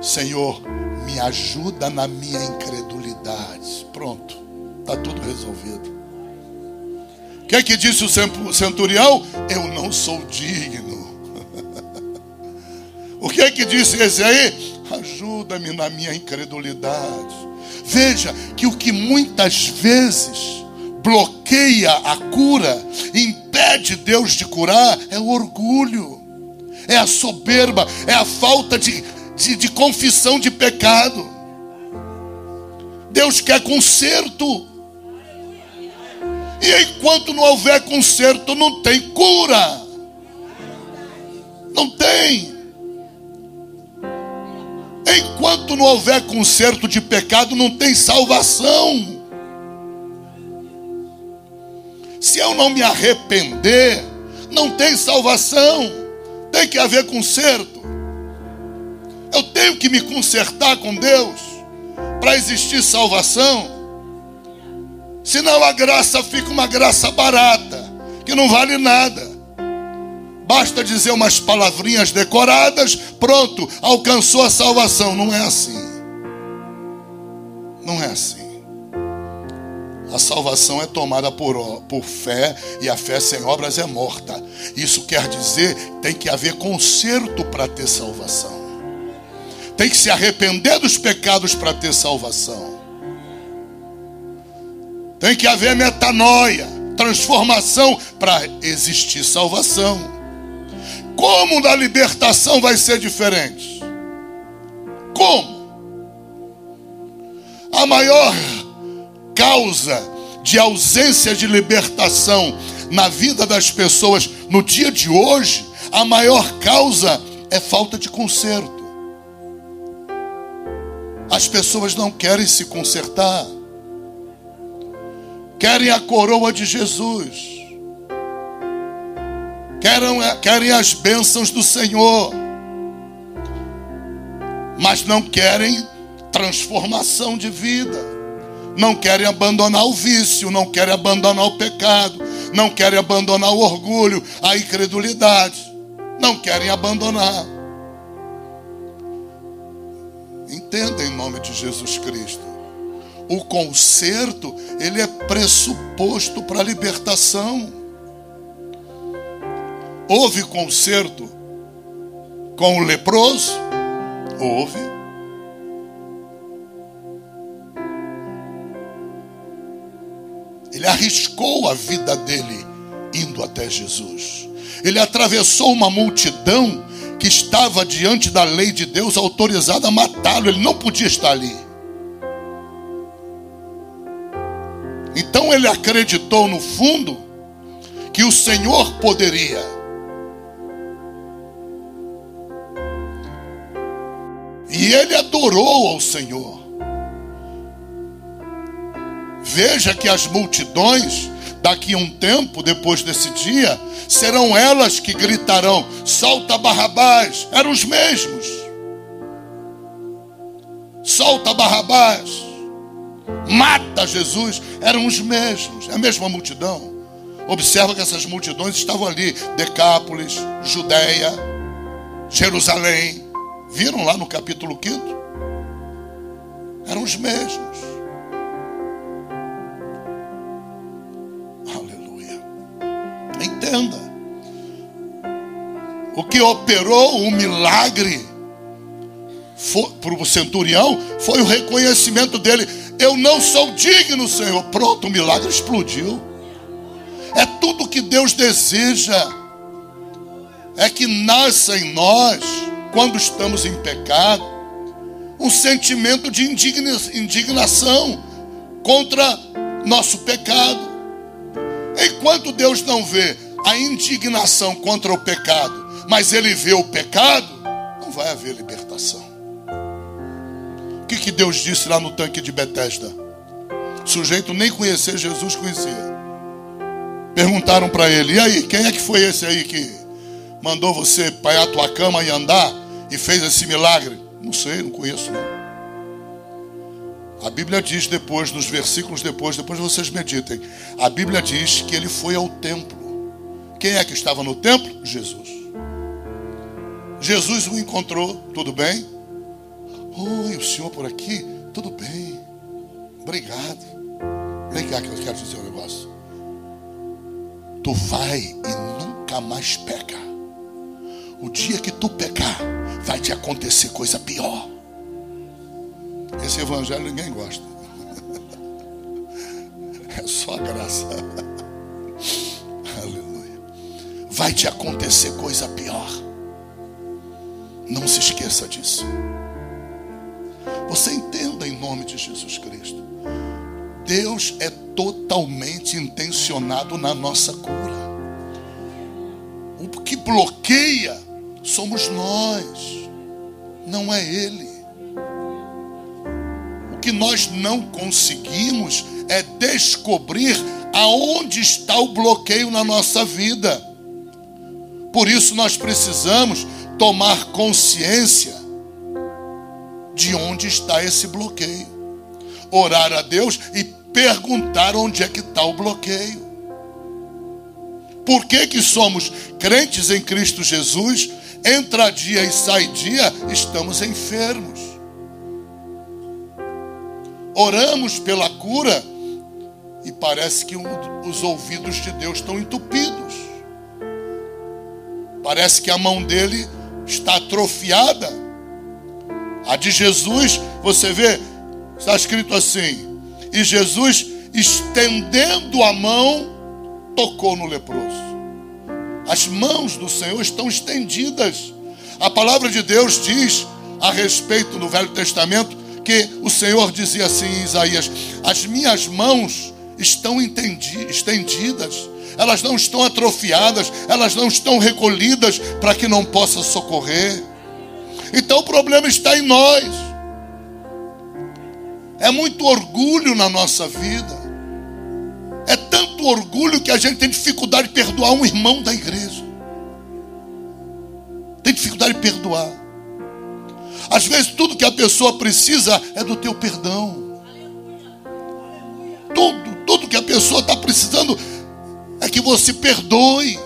Senhor, me ajuda na minha incredulidade. Pronto, está tudo resolvido. O que disse o centurião? Eu não sou digno. O que disse esse aí? Ajuda-me na minha incredulidade. Veja que o que muitas vezes bloqueia a cura, impede Deus de curar, é o orgulho, é a soberba, é a falta de confissão de pecado. Deus quer conserto. E enquanto não houver conserto, não tem cura. Não tem. Enquanto não houver conserto de pecado, não tem salvação. Se eu não me arrepender, não tem salvação. Tem que haver conserto. Eu tenho que me consertar com Deus para existir salvação. Senão a graça fica uma graça barata, que não vale nada. Basta dizer umas palavrinhas decoradas, pronto, alcançou a salvação. Não é assim. Não é assim. A salvação é tomada por fé, e a fé sem obras é morta. Isso quer dizer que tem que haver conserto para ter salvação. Tem que se arrepender dos pecados para ter salvação. Tem que haver metanoia, transformação para existir salvação. Como na libertação vai ser diferente? Como? A maior causa de ausência de libertação na vida das pessoas no dia de hoje, a maior causa é falta de conserto. As pessoas não querem se consertar. Querem a coroa de Jesus. Querem as bênçãos do Senhor. Mas não querem transformação de vida. Não querem abandonar o vício. Não querem abandonar o pecado. Não querem abandonar o orgulho, a incredulidade. Não querem abandonar. Entenda em nome de Jesus Cristo. O conserto, ele é pressuposto para a libertação. Houve conserto com o leproso? Houve. Ele arriscou a vida dele indo até Jesus. Ele atravessou uma multidão que estava diante da lei de Deus autorizada a matá-lo. Ele não podia estar ali. Então ele acreditou no fundo que o Senhor poderia. E ele adorou ao Senhor. Veja que as multidões, daqui a um tempo, depois desse dia, serão elas que gritarão: solta Barrabás. Eram os mesmos. Solta Barrabás. Mata Jesus. Eram os mesmos. É a mesma multidão. Observa que essas multidões estavam ali: Decápolis, Judeia, Jerusalém. Viram lá no capítulo 5? Eram os mesmos. Aleluia. Entenda. O que operou um milagre para o centurião foi o reconhecimento dele: eu não sou digno, Senhor. Pronto, o milagre explodiu. É tudo que Deus deseja. É que nasça em nós, quando estamos em pecado, um sentimento de indignação contra nosso pecado. Enquanto Deus não vê a indignação contra o pecado, mas Ele vê o pecado, não vai haver libertação. O que Deus disse lá no tanque de Betesda? O sujeito nem conhecer Jesus conhecia. Perguntaram para ele: e aí, quem é que foi esse aí que mandou você paiar a tua cama e andar e fez esse milagre? Não sei, não conheço não. A Bíblia diz depois, nos versículos depois vocês meditem. A Bíblia diz que ele foi ao templo. Quem é que estava no templo? Jesus. Jesus o encontrou. Tudo bem? Oi, o senhor por aqui? Tudo bem. Obrigado. Vem cá que eu quero dizer um negócio. Tu vai e nunca mais peca. O dia que tu pecar, vai te acontecer coisa pior. Esse evangelho ninguém gosta. É só graça. Aleluia. Vai te acontecer coisa pior. Não se esqueça disso. Você entenda em nome de Jesus Cristo. Deus é totalmente intencionado na nossa cura. O que bloqueia somos nós, não é Ele. O que nós não conseguimos é descobrir aonde está o bloqueio na nossa vida. Por isso nós precisamos tomar consciência de onde está esse bloqueio. Orar a Deus e perguntar onde é que está o bloqueio. Por que somos crentes em Cristo Jesus? Entra dia e sai dia, estamos enfermos. Oramos pela cura e parece que os ouvidos de Deus estão entupidos. Parece que a mão dele está atrofiada. A de Jesus, você vê, está escrito assim: e Jesus, estendendo a mão, tocou no leproso. As mãos do Senhor estão estendidas. A palavra de Deus diz a respeito no Velho Testamento que o Senhor dizia assim em Isaías: as minhas mãos estão estendidas, elas não estão atrofiadas, elas não estão recolhidas para que não possa socorrer. Então o problema está em nós. É muito orgulho na nossa vida. É tanto orgulho que a gente tem dificuldade de perdoar um irmão da igreja. Tem dificuldade de perdoar. Às vezes tudo que a pessoa precisa é do teu perdão. Tudo que a pessoa está precisando é que você perdoe.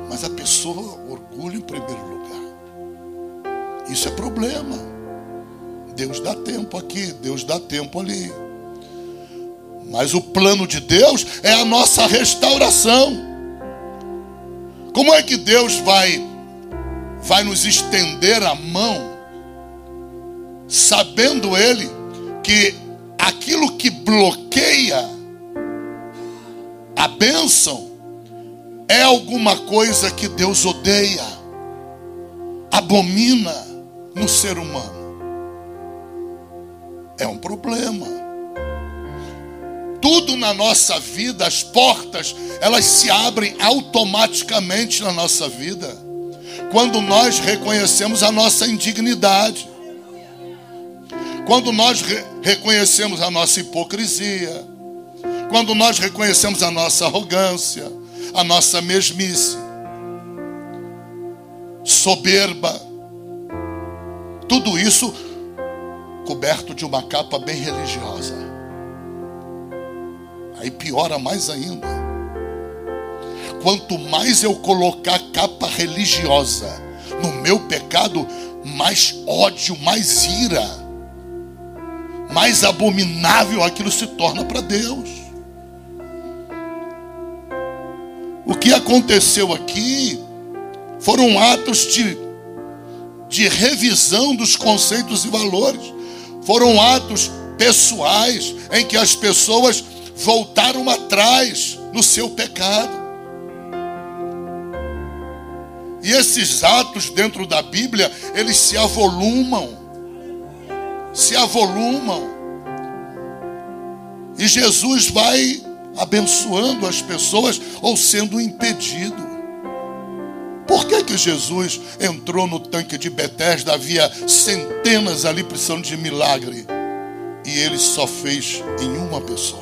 Mas a pessoa orgulha em primeiro lugar. Isso é problema. Deus dá tempo aqui, Deus dá tempo ali. Mas o plano de Deus é a nossa restauração. Como é que Deus vai nos estender a mão, sabendo Ele que aquilo que bloqueia a bênção é alguma coisa que Deus odeia, abomina no ser humano? É um problema. Tudo na nossa vida, as portas, elas se abrem automaticamente na nossa vida quando nós reconhecemos a nossa indignidade, quando nós reconhecemos a nossa hipocrisia, quando nós reconhecemos a nossa arrogância, a nossa mesmice, soberba, tudo isso coberto de uma capa bem religiosa. Aí piora mais ainda. Quanto mais eu colocar capa religiosa no meu pecado, mais ódio, mais ira, mais abominável aquilo se torna para Deus. O que aconteceu aqui foram atos de revisão dos conceitos e valores. Foram atos pessoais em que as pessoas voltaram atrás no seu pecado. E esses atos dentro da Bíblia, eles se avolumam. Se avolumam. E Jesus vai abençoando as pessoas ou sendo impedido. Por que Jesus entrou no tanque de Betesda? Havia centenas ali precisando de milagre. E ele só fez em uma pessoa.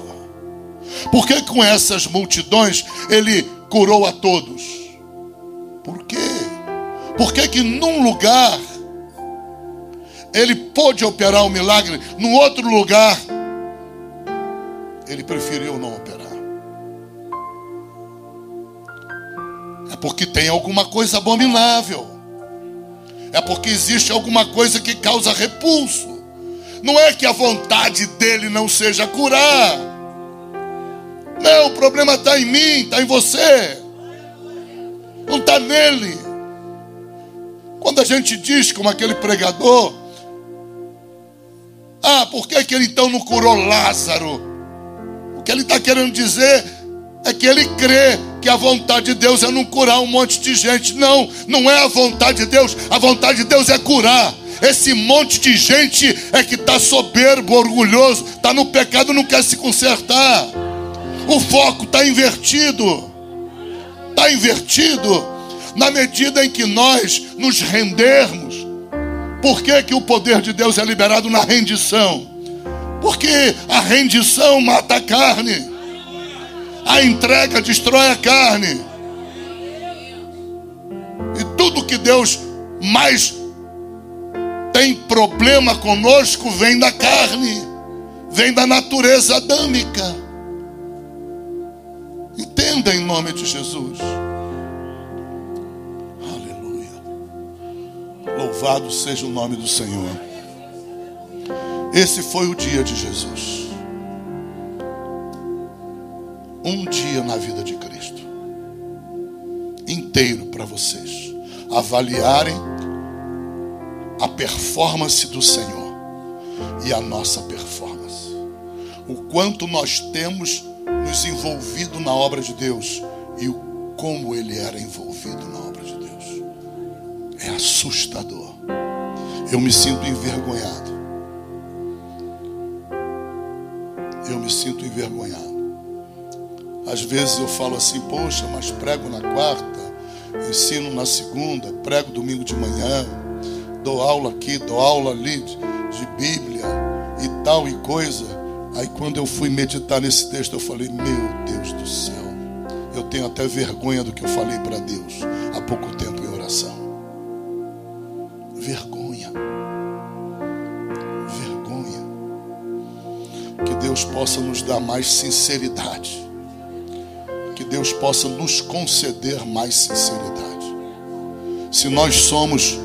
Por que com essas multidões ele curou a todos? Por quê? Por que num lugar ele pôde operar o milagre, num outro lugar ele preferiu não operar? É porque tem alguma coisa abominável. É porque existe alguma coisa que causa repulso. Não é que a vontade dele não seja curar. Não, o problema está em mim, está em você. Não está nele. Quando a gente diz, como aquele pregador, por que ele então não curou Lázaro? O que ele está querendo dizer é que ele crê que a vontade de Deus é não curar um monte de gente. Não, não é a vontade de Deus. A vontade de Deus é curar. Esse monte de gente é que está soberbo, orgulhoso, está no pecado, não quer se consertar. O foco está invertido. Está invertido. Na medida em que nós nos rendermos. Por que o poder de Deus é liberado na rendição? Porque a rendição mata a carne. A entrega destrói a carne. E tudo que Deus mais tem problema conosco vem da carne, vem da natureza adâmica. Entenda em nome de Jesus. Aleluia. Louvado seja o nome do Senhor. Esse foi o dia de Jesus. Um dia na vida de Cristo inteiro para vocês avaliarem a performance do Senhor e a nossa performance. O quanto nós temos nos envolvido na obra de Deus e o como Ele era envolvido na obra de Deus. É assustador. Eu me sinto envergonhado. Eu me sinto envergonhado. Às vezes eu falo assim, poxa, mas prego na quarta, ensino na segunda, prego domingo de manhã, dou aula aqui, dou aula ali de Bíblia e tal e coisa. Aí quando eu fui meditar nesse texto, eu falei, meu Deus do céu, eu tenho até vergonha do que eu falei para Deus há pouco tempo em oração. Vergonha. Vergonha. Que Deus possa nos dar mais sinceridade. Que Deus possa nos conceder mais sinceridade. Se nós somos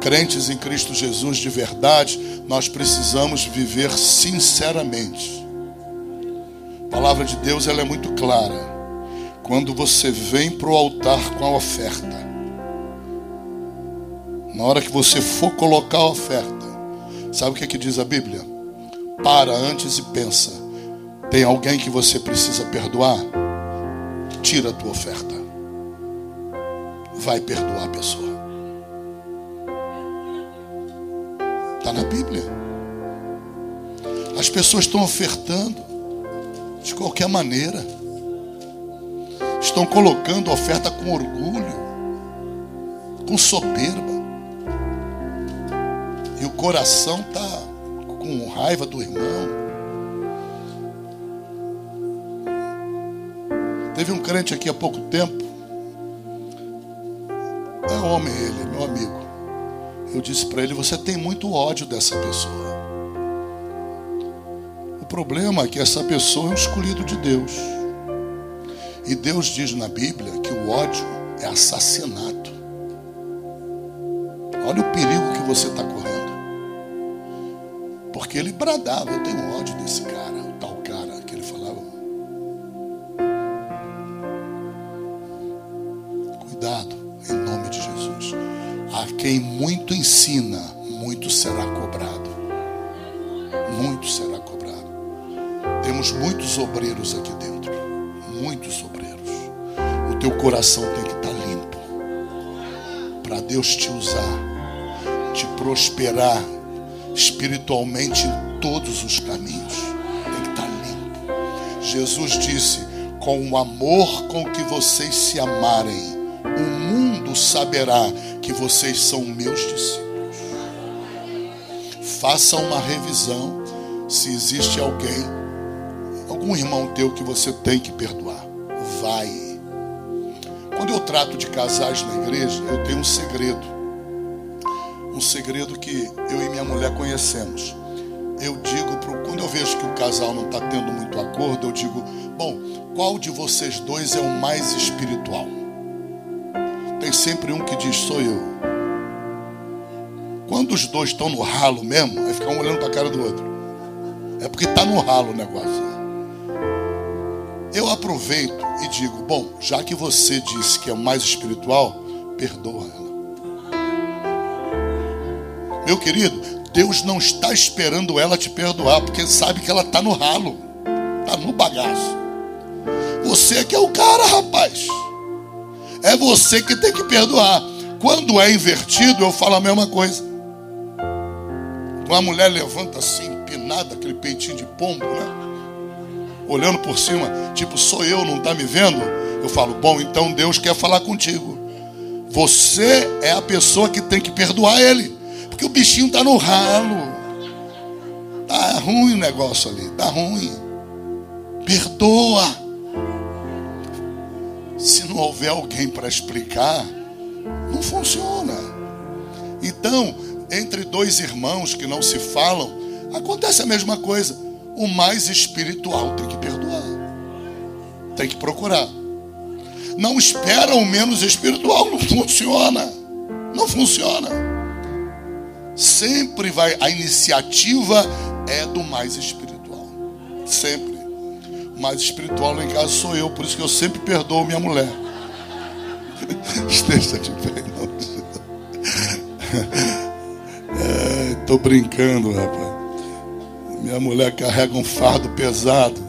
crentes em Cristo Jesus de verdade, nós precisamos viver sinceramente. A palavra de Deus, ela é muito clara. Quando você vem para o altar com a oferta, na hora que você for colocar a oferta, sabe o que é que diz a Bíblia? Para antes e pensa. Tem alguém que você precisa perdoar? Tira a tua oferta. Vai perdoar a pessoa. Está na Bíblia. As pessoas estão ofertando de qualquer maneira. Estão colocando oferta com orgulho, com soberba. E o coração está com raiva do irmão. Teve um crente aqui há pouco tempo. É homem ele, é meu amigo. Eu disse para ele, você tem muito ódio dessa pessoa. O problema é que essa pessoa é um escolhido de Deus. E Deus diz na Bíblia que o ódio é assassinato. Olha o perigo que você está correndo. Porque ele bradava, eu tenho ódio desse cara, o tal cara que ele falava. Cuidado, em nome de Jesus. A quem muito ensina, muito será cobrado. Muito será cobrado. Temos muitos obreiros aqui dentro. Muitos obreiros. O teu coração tem que estar limpo. Para Deus te usar. Te prosperar espiritualmente em todos os caminhos. Tem que estar limpo. Jesus disse, com o amor com que vocês se amarem, o mundo saberá que vocês são meus discípulos. Faça uma revisão se existe algum irmão teu que você tem que perdoar. Vai. Quando eu trato de casais na igreja, eu tenho um segredo. Um segredo que eu e minha mulher conhecemos. Eu digo, quando eu vejo que o casal não está tendo muito acordo, eu digo, bom, qual de vocês dois é o mais espiritual? Tem sempre um que diz, sou eu. Quando os dois estão no ralo mesmo, aí fica um olhando para a cara do outro. É porque está no ralo o negócio. Eu aproveito e digo, bom, já que você disse que é o mais espiritual, perdoa ela. Meu querido, Deus não está esperando ela te perdoar, porque sabe que ela está no ralo, está no bagaço. Você que é o cara, rapaz. É você que tem que perdoar. Quando é invertido, eu falo a mesma coisa. Uma mulher levanta assim, empinada, aquele peitinho de pombo, né? Olhando por cima, tipo, sou eu, não está me vendo? Eu falo, bom, então Deus quer falar contigo. Você é a pessoa que tem que perdoar ele. Porque o bichinho está no ralo. Tá ruim o negócio ali, tá ruim. Perdoa. Se não houver alguém para explicar, não funciona. Então, entre dois irmãos que não se falam, acontece a mesma coisa. O mais espiritual tem que perdoar. Tem que procurar. Não espera o menos espiritual, não funciona. Não funciona. Sempre vai, a iniciativa é do mais espiritual. Sempre. O mais espiritual lá em casa sou eu, por isso que eu sempre perdoo minha mulher. Esteja de pé, não. Estou brincando, rapaz. Minha mulher carrega um fardo pesado.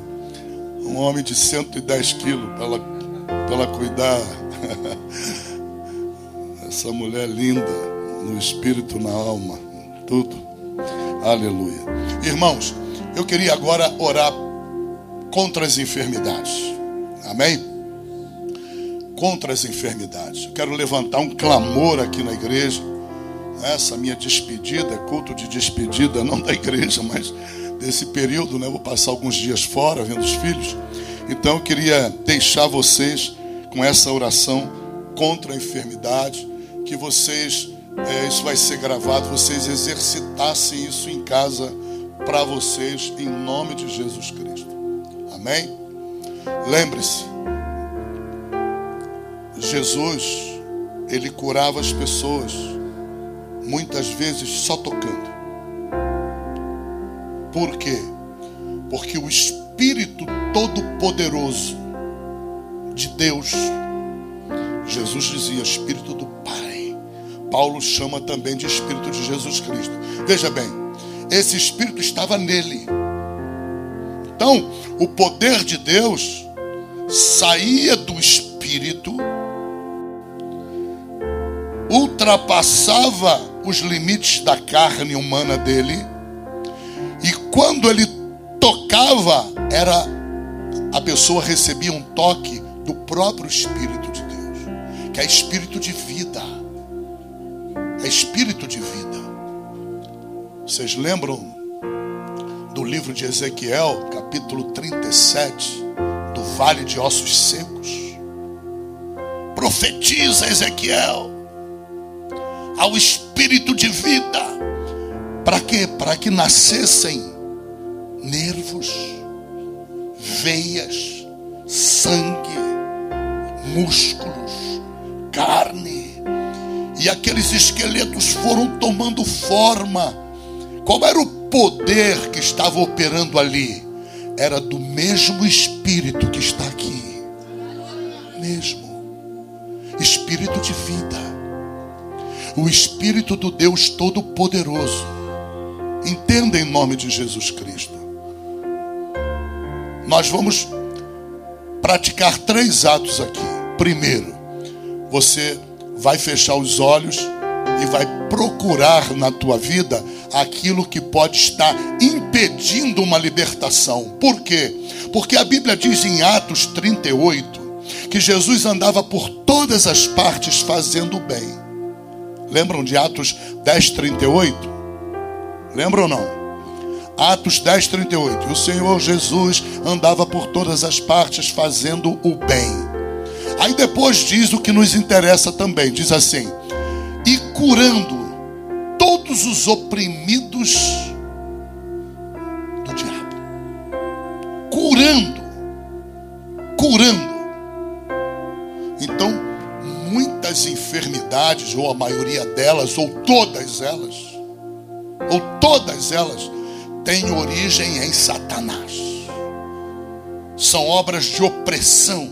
Um homem de 110 quilos para ela cuidar. Essa mulher linda, no espírito, na alma, tudo. Aleluia. Irmãos, eu queria agora orar contra as enfermidades. Amém? Contra as enfermidades. Eu quero levantar um clamor aqui na igreja. Essa minha despedida, é culto de despedida, não da igreja, mas desse período, né? Eu vou passar alguns dias fora, vendo os filhos. Então eu queria deixar vocês com essa oração contra a enfermidade, que vocês, isso vai ser gravado, vocês exercitassem isso em casa para vocês, em nome de Jesus Cristo. Amém? Lembre-se, Jesus, ele curava as pessoas, muitas vezes só tocando. Por quê? Porque o Espírito Todo-Poderoso de Deus, Jesus dizia Espírito do Pai, Paulo chama também de Espírito de Jesus Cristo. Veja bem, esse Espírito estava nele. Então, o poder de Deus saía do Espírito, ultrapassava os limites da carne humana dele, e quando ele tocava, a pessoa recebia um toque do próprio Espírito de Deus, que é Espírito de vida. É Espírito de vida. Vocês lembram do livro de Ezequiel, capítulo 37, do Vale de Ossos Secos? Profetiza Ezequiel ao Espírito de vida. Para quê? Para que nascessem nervos, veias, sangue, músculos, carne. E aqueles esqueletos foram tomando forma. Qual era o poder que estava operando ali? Era do mesmo Espírito que está aqui. Mesmo. Espírito de vida. O Espírito do Deus Todo-Poderoso. Entenda em nome de Jesus Cristo. Nós vamos praticar 3 atos aqui. Primeiro, você vai fechar os olhos e vai procurar na tua vida aquilo que pode estar impedindo uma libertação. Por quê? Porque a Bíblia diz em Atos 38 que Jesus andava por todas as partes fazendo o bem. Lembram de Atos 10:38? Lembram ou não? Atos 10:38. O Senhor Jesus andava por todas as partes fazendo o bem. Aí depois diz o que nos interessa também. Diz assim: e curando todos os oprimidos do diabo. Curando. Então, muitas enfermidades, ou a maioria delas, ou todas elas, ou todas elas, têm origem em Satanás. São obras de opressão,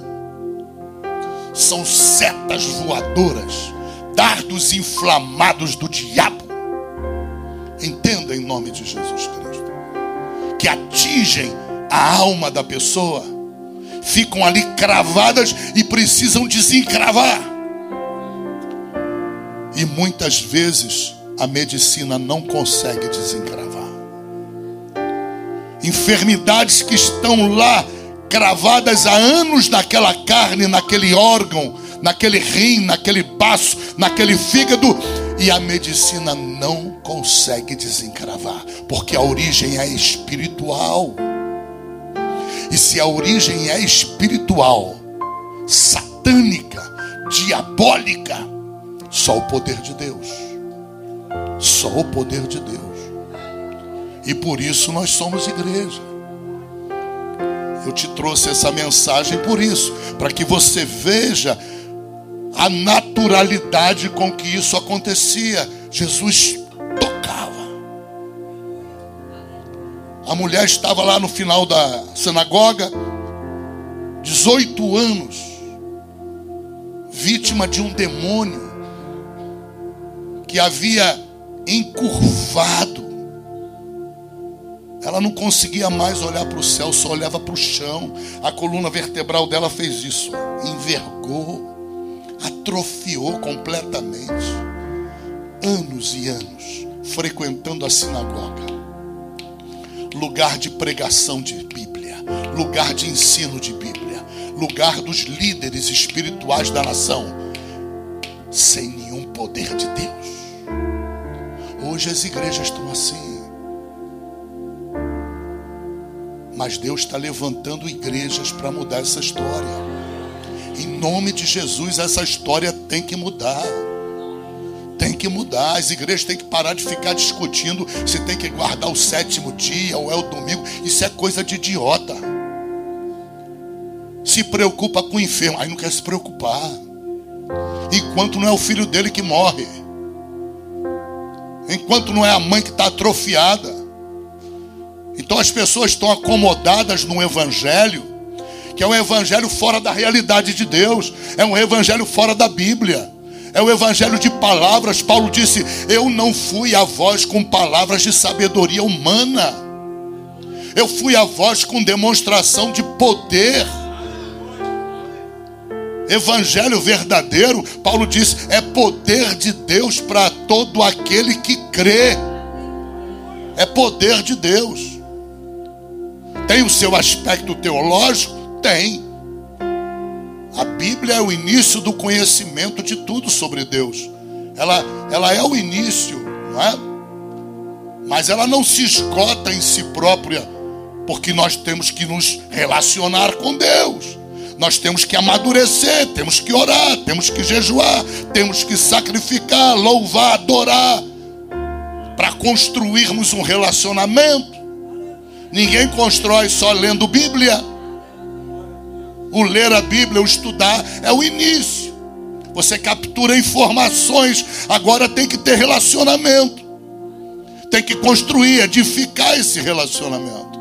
são setas voadoras, dardos inflamados do diabo. Entenda em nome de Jesus Cristo, que atingem a alma da pessoa, ficam ali cravadas e precisam desencravar. E muitas vezes a medicina não consegue desencravar. Enfermidades que estão lá cravadas há anos naquela carne, naquele órgão, naquele rim, naquele baço, naquele fígado, e a medicina não consegue desencravar, porque a origem é espiritual. E se a origem é espiritual, satânica, diabólica, só o poder de Deus. Só o poder de Deus. E por isso nós somos igreja. Eu te trouxe essa mensagem por isso, para que você veja a naturalidade com que isso acontecia. Jesus tocava. A mulher estava lá no final da sinagoga, 18 anos, vítima de um demônio que havia encurvado. Ela não conseguia mais olhar para o céu, só olhava para o chão. A coluna vertebral dela fez isso, envergou, atrofiou completamente. Anos e anos frequentando a sinagoga, lugar de pregação de Bíblia, lugar de ensino de Bíblia, lugar dos líderes espirituais da nação, sem nenhum poder de Deus. Hoje as igrejas estão assim. Mas Deus está levantando igrejas para mudar essa história. Em nome de Jesus, essa história tem que mudar. Tem que mudar. As igrejas têm que parar de ficar discutindo se tem que guardar o 7º dia ou é o domingo. Isso é coisa de idiota. Se preocupa com o enfermo, aí não quer se preocupar. Enquanto não é o filho dele que morre. Enquanto não é a mãe que está atrofiada. Então as pessoas estão acomodadas no evangelho, que é um evangelho fora da realidade de Deus, é um evangelho fora da Bíblia, é um evangelho de palavras. Paulo disse: eu não fui a vós com palavras de sabedoria humana, eu fui a vós com demonstração de poder. Evangelho verdadeiro, Paulo diz, é poder de Deus para todo aquele que crê. É poder de Deus. Tem o seu aspecto teológico? Tem. A Bíblia é o início do conhecimento de tudo sobre Deus. Ela é o início, não é? Mas ela não se esgota em si própria, porque nós temos que nos relacionar com Deus. Nós temos que amadurecer, temos que orar, temos que jejuar, temos que sacrificar, louvar, adorar, para construirmos um relacionamento. Ninguém constrói só lendo Bíblia. O ler a Bíblia, o estudar, é o início. Você captura informações, agora tem que ter relacionamento. Tem que construir, edificar esse relacionamento.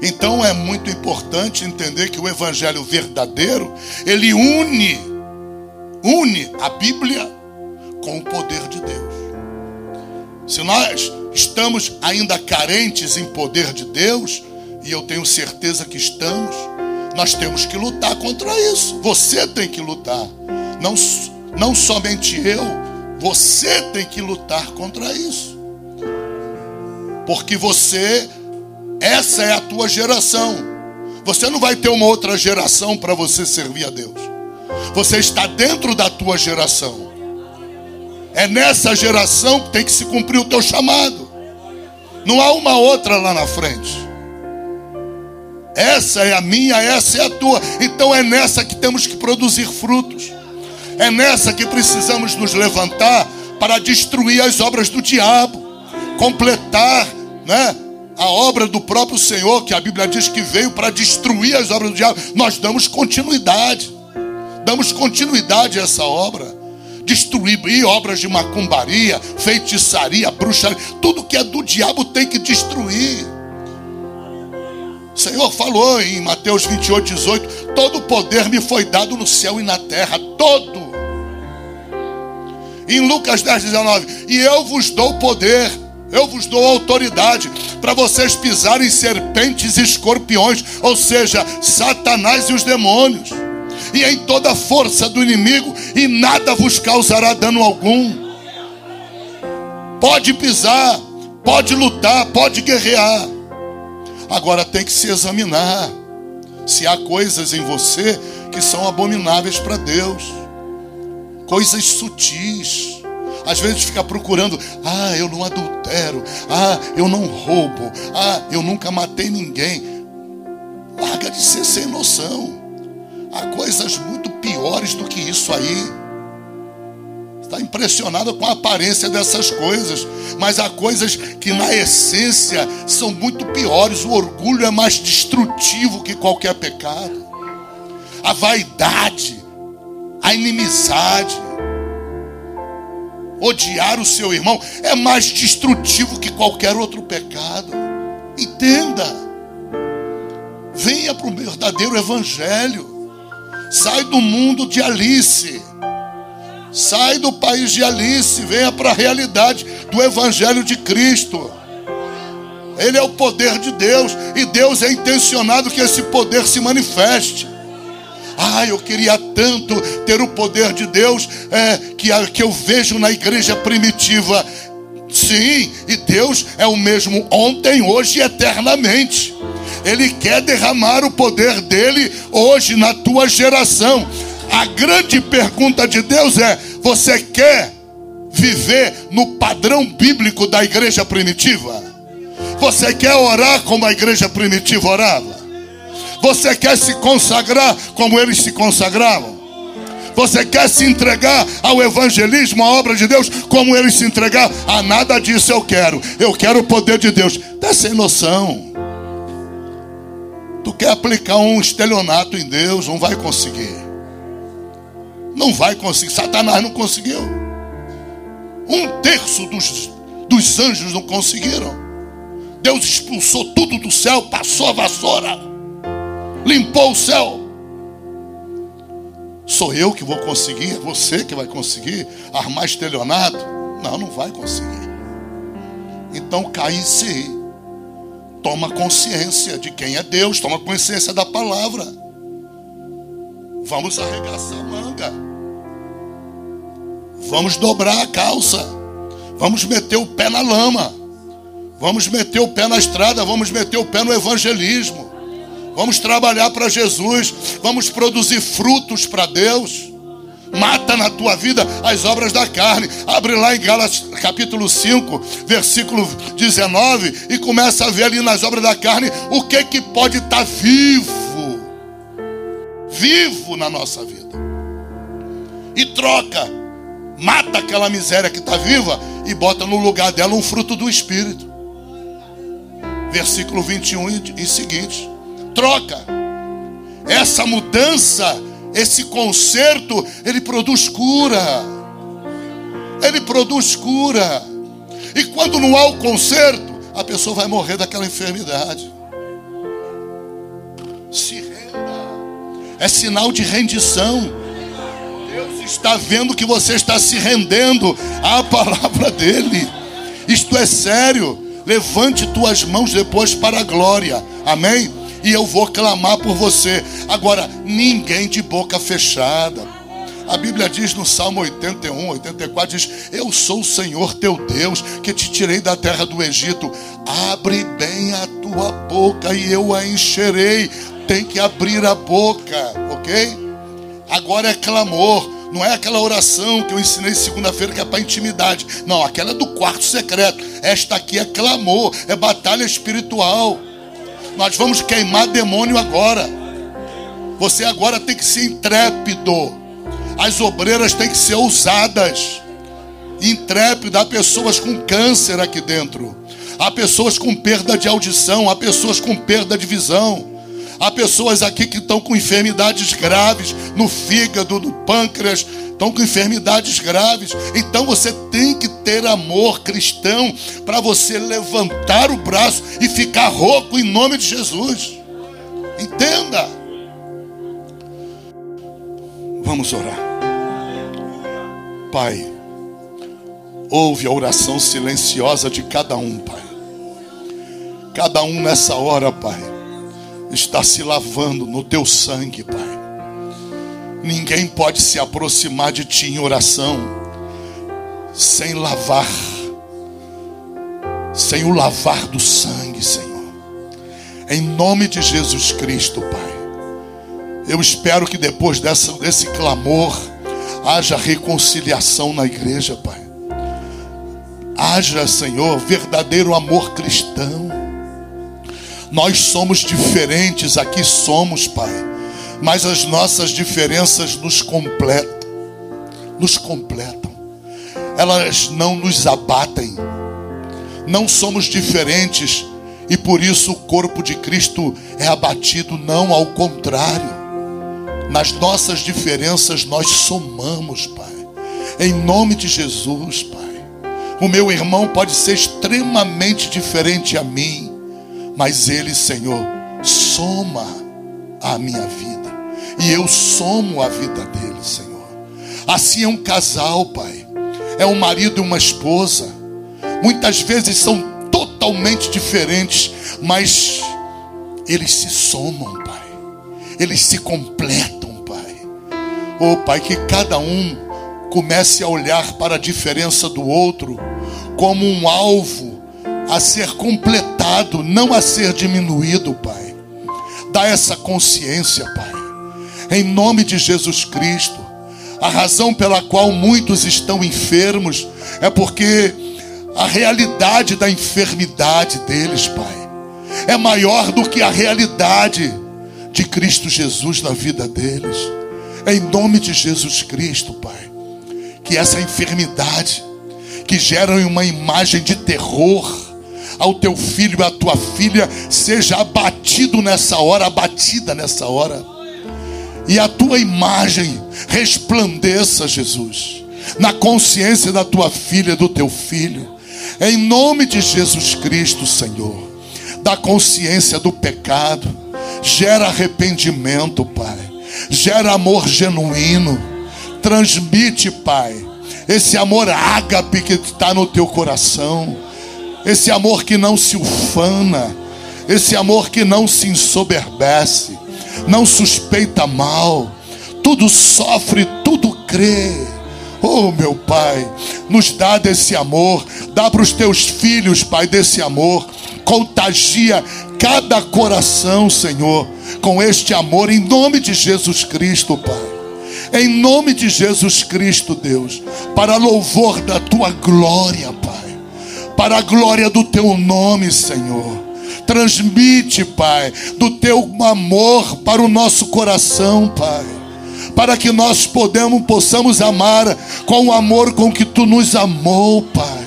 Então é muito importante entender que o evangelho verdadeiro, ele une a Bíblia com o poder de Deus. Se nós estamos ainda carentes em poder de Deus, e eu tenho certeza que estamos, nós temos que lutar contra isso. Você tem que lutar. Não somente eu, você tem que lutar contra isso. Porque essa é a tua geração. Você não vai ter uma outra geração para você servir a Deus. Você está dentro da tua geração. É nessa geração que tem que se cumprir o teu chamado. Não há uma outra lá na frente. Essa é a minha, essa é a tua. Então é nessa que temos que produzir frutos. É nessa que precisamos nos levantar para destruir as obras do diabo. Completar, né, a obra do próprio Senhor, que a Bíblia diz que veio para destruir as obras do diabo. Nós damos continuidade. Damos continuidade a essa obra. destruir obras de macumbaria, feitiçaria, bruxaria. Tudo que é do diabo tem que destruir. O Senhor falou em Mateus 28:18: todo poder me foi dado no céu e na terra, todo. Em Lucas 10:19: e eu vos dou poder, eu vos dou autoridade para vocês pisarem serpentes e escorpiões, ou seja, Satanás e os demônios, e em toda a força do inimigo, e nada vos causará dano algum. Pode pisar, pode lutar, pode guerrear. Agora tem que se examinar se há coisas em você que são abomináveis para Deus, coisas sutis. Às vezes fica procurando: eu não adultero, eu não roubo, eu nunca matei ninguém. Larga de ser sem noção. Há coisas muito piores do que isso aí. Está impressionado com a aparência dessas coisas, mas há coisas que na essência são muito piores. O orgulho é mais destrutivo que qualquer pecado. A vaidade, a inimizade, odiar o seu irmão é mais destrutivo que qualquer outro pecado. Entenda. Venha para o verdadeiro evangelho. Sai do mundo de Alice. Sai do país de Alice. Venha para a realidade do evangelho de Cristo. Ele é o poder de Deus, e Deus é intencionado que esse poder se manifeste. Eu queria tanto ter o poder de Deus que eu vejo na igreja primitiva. Sim, e Deus é o mesmo ontem, hoje e eternamente. Ele quer derramar o poder dele hoje na tua geração. A grande pergunta de Deus é: você quer viver no padrão bíblico da igreja primitiva? Você quer orar como a igreja primitiva orava? Você quer se consagrar como eles se consagravam? Você quer se entregar ao evangelismo, à obra de Deus, como eles se entregaram? Nada disso eu quero. Eu quero o poder de Deus. Tá sem noção. Tu quer aplicar um estelionato em Deus, não vai conseguir. Não vai conseguir. Satanás não conseguiu. 1/3 dos anjos não conseguiram. Deus expulsou tudo do céu, passou a vassoura, limpou o céu. Sou eu que vou conseguir? É você que vai conseguir armar estelionato? Não vai conseguir. Então cai em si. Toma consciência de quem é Deus. Toma consciência da palavra. Vamos arregaçar a manga. Vamos dobrar a calça. Vamos meter o pé na lama. Vamos meter o pé na estrada. Vamos meter o pé no evangelismo. Vamos trabalhar para Jesus. Vamos produzir frutos para Deus. Mata na tua vida as obras da carne. Abre lá em Gálatas capítulo 5, versículo 19, e começa a ver ali nas obras da carne o que pode estar vivo na nossa vida. E troca, mata aquela miséria que está viva e bota no lugar dela um fruto do Espírito. Versículo 21 e seguinte. Troca. Essa mudança, esse conserto, ele produz cura. Ele produz cura. E quando não há o conserto, a pessoa vai morrer daquela enfermidade. Se renda. É sinal de rendição. Deus está vendo que você está se rendendo à palavra dele. Isto é sério. Levante tuas mãos depois para a glória. Amém? E eu vou clamar por você. Agora, ninguém de boca fechada. A Bíblia diz no Salmo 81, 84, diz: eu sou o Senhor teu Deus, que te tirei da terra do Egito. Abre bem a tua boca e eu a encherei. Tem que abrir a boca, ok? Agora é clamor. Não é aquela oração que eu ensinei segunda-feira que é para intimidade. Não, aquela é do quarto secreto. Esta aqui é clamor, é batalha espiritual. Nós vamos queimar demônio agora. Você agora tem que ser intrépido. As obreiras têm que ser ousadas. Intrépido. Há pessoas com câncer aqui dentro. Há pessoas com perda de audição. Há pessoas com perda de visão. Há pessoas aqui que estão com enfermidades graves no fígado, no pâncreas. estão com enfermidades graves. Então você tem que ter amor cristão para você levantar o braço e ficar rouco em nome de Jesus. Entenda. Vamos orar. Pai, ouve a oração silenciosa de cada um, Pai. Cada um nessa hora, Pai, está se lavando no teu sangue, Pai. Ninguém pode se aproximar de ti em oração sem lavar, sem o lavar do sangue, Senhor. Em nome de Jesus Cristo, Pai. Eu espero que depois desse clamor haja reconciliação na igreja, Pai. Haja, Senhor, verdadeiro amor cristão. Nós somos diferentes, aqui somos, Pai, mas as nossas diferenças nos completam. Elas não nos abatem. Não somos diferentes e por isso o corpo de Cristo é abatido. Não, ao contrário. Nas nossas diferenças nós somamos, Pai. Em nome de Jesus, Pai. O meu irmão pode ser extremamente diferente a mim, mas ele, Senhor, soma a minha vida. E eu somo a vida dele, Senhor. Assim é um casal, Pai. É um marido e uma esposa. Muitas vezes são totalmente diferentes, mas eles se somam, Pai. Eles se completam, Pai. Oh, Pai, que cada um comece a olhar para a diferença do outro como um alvo a ser completado, não a ser diminuído, Pai. Dá essa consciência, Pai. Em nome de Jesus Cristo. A razão pela qual muitos estão enfermos é porque a realidade da enfermidade deles, Pai, é maior do que a realidade de Cristo Jesus na vida deles. Em nome de Jesus Cristo, Pai, que essa enfermidade que gera uma imagem de terror ao teu filho e à tua filha seja abatido nessa hora, abatida nessa hora, e a tua imagem resplandeça, Jesus, na consciência da tua filha e do teu filho. Em nome de Jesus Cristo, Senhor, da consciência do pecado, gera arrependimento, Pai, gera amor genuíno, transmite, Pai, esse amor ágape que está no teu coração, esse amor que não se ufana, esse amor que não se ensoberbece, não suspeita mal, tudo sofre, tudo crê. Oh, meu Pai, nos dá desse amor, dá para os teus filhos, Pai, desse amor. Contagia cada coração, Senhor, com este amor, em nome de Jesus Cristo, Pai. Em nome de Jesus Cristo, Deus, para louvor da tua glória, Pai, para a glória do teu nome, Senhor. Transmite, Pai, do teu amor para o nosso coração, Pai, para que nós possamos amar com o amor com que tu nos amou, Pai.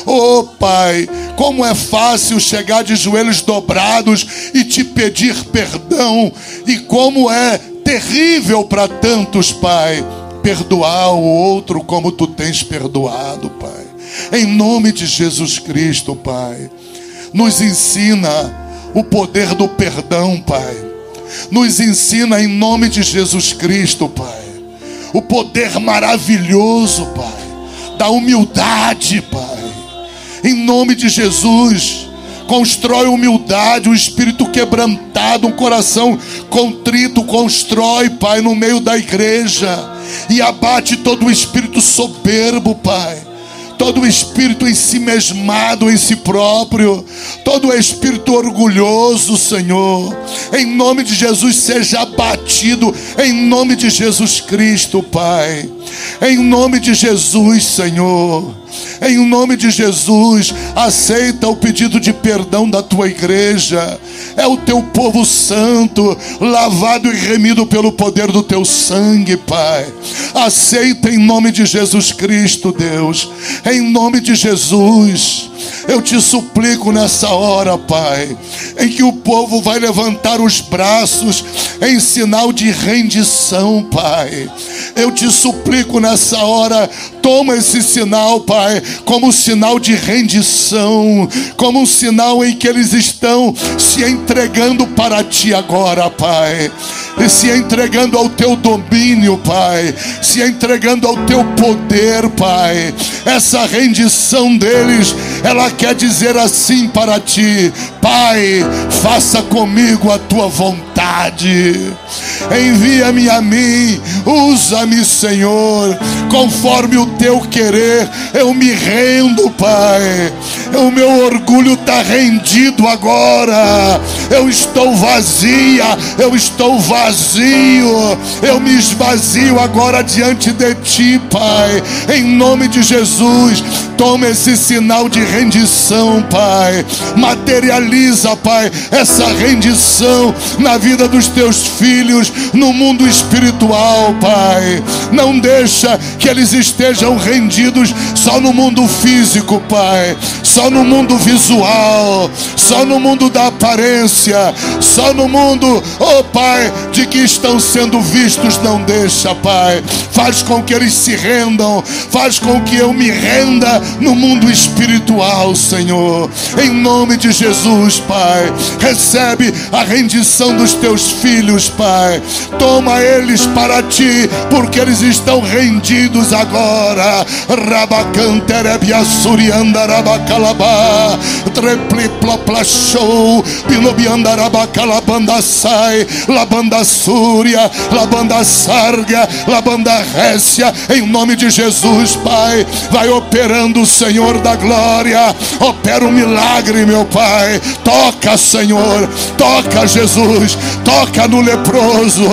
Oh, Pai, como é fácil chegar de joelhos dobrados e te pedir perdão, e como é terrível para tantos, Pai, perdoar o outro como tu tens perdoado, Pai. Em nome de Jesus Cristo, Pai, nos ensina o poder do perdão, Pai. Nos ensina em nome de Jesus Cristo, Pai, o poder maravilhoso, Pai, da humildade, Pai. Em nome de Jesus, constrói humildade, um espírito quebrantado, um coração contrito, constrói, Pai, no meio da igreja, e abate todo o espírito soberbo, Pai, todo o espírito ensimesmado em si próprio, todo o espírito orgulhoso, Senhor, em nome de Jesus, seja abatido, em nome de Jesus Cristo, Pai, em nome de Jesus, Senhor. Em nome de Jesus, aceita o pedido de perdão da tua igreja. É o teu povo santo, lavado e remido pelo poder do teu sangue, Pai. Aceita em nome de Jesus Cristo, Deus. Em nome de Jesus, eu te suplico nessa hora, Pai, em que o povo vai levantar os braços em sinal de rendição, Pai. Eu te suplico nessa hora, toma esse sinal, Pai, como um sinal de rendição, como um sinal em que eles estão se entregando para Ti agora, Pai, e se entregando ao Teu domínio, Pai, se entregando ao Teu poder, Pai. Essa rendição deles, ela quer dizer assim para Ti: Pai, faça comigo a Tua vontade, envia-me a mim, usa-me, Senhor, conforme o Teu querer. Eu me rendo, Pai, o meu orgulho está rendido agora. Eu estou vazia, eu estou vazio, eu me esvazio agora diante de Ti, Pai, em nome de Jesus. Toma esse sinal de rendição, Pai, materializa, Pai, essa rendição na vida dos Teus filhos, no mundo espiritual, Pai. Não deixa que eles estejam rendidos só no mundo físico, Pai, só no mundo visual, só no mundo da aparência, só no mundo, oh Pai, de que estão sendo vistos. Não deixa, Pai, faz com que eles se rendam, faz com que eu me renda no mundo espiritual, Senhor, em nome de Jesus, Pai. Recebe a rendição dos Teus filhos, Pai, toma eles para Ti, porque eles estão rendidos agora. Rabacanterebiassuriandarabacalabá, trepliploplashow, bilobiandarabacalabandasai, labandasúria, labandasarga, labandarrécia, em nome de Jesus, Pai. Vai operando, Senhor da glória, opera um milagre, meu Pai. Toca, Senhor, toca, Jesus, toca no leproso,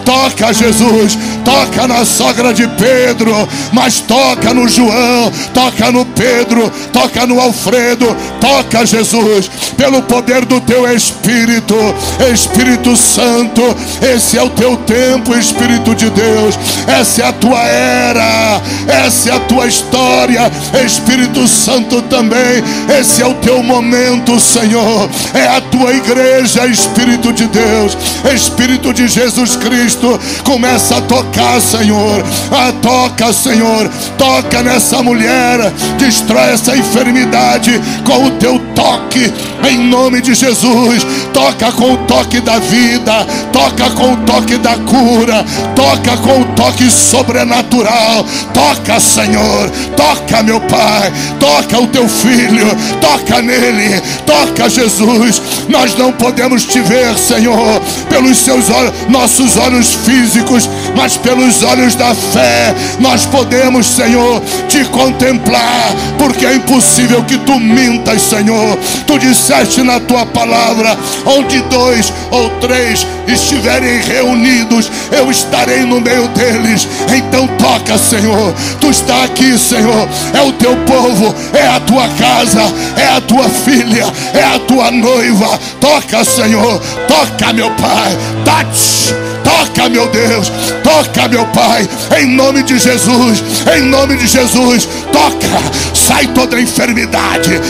toca, Jesus, toca na sogra de Pedro, mas toca no João, toca no Pedro, toca no Alfredo, toca, Jesus, pelo poder do Teu Espírito. Espírito Santo, esse é o Teu tempo, Espírito de Deus, essa é a Tua era, essa é a Tua história, Espírito Santo, também esse é o Teu momento, Senhor, é a Tua igreja, Espírito de Deus, Espírito de Jesus Cristo. Começa a tocar, Senhor, toca, Senhor, toca nessa mulher, destrói essa enfermidade com o Teu toque, em nome de Jesus. Toca com o toque da vida, toca com o toque da cura, toca com o toque sobrenatural. Toca, Senhor, toca, meu Pai, toca o Teu filho, toca nele, toca, Jesus. Nós não podemos Te ver, Senhor, pelos Seus olhos, nossos olhos físicos, mas pelos olhos da fé nós podemos, Senhor, Te contemplar, porque é impossível que Tu mintas, Senhor. Tu disseste na Tua palavra: onde 2 ou 3 estiverem reunidos, eu estarei no meio deles. Então toca, Senhor, Tu está aqui, Senhor, é o Teu povo, é a Tua casa, é a Tua filha, é a Tua noiva. Toca, Senhor, toca, meu Pai, toca, meu Deus, toca, meu Pai, em nome de Jesus, em nome de Jesus. Toca, sai toda enfermidade,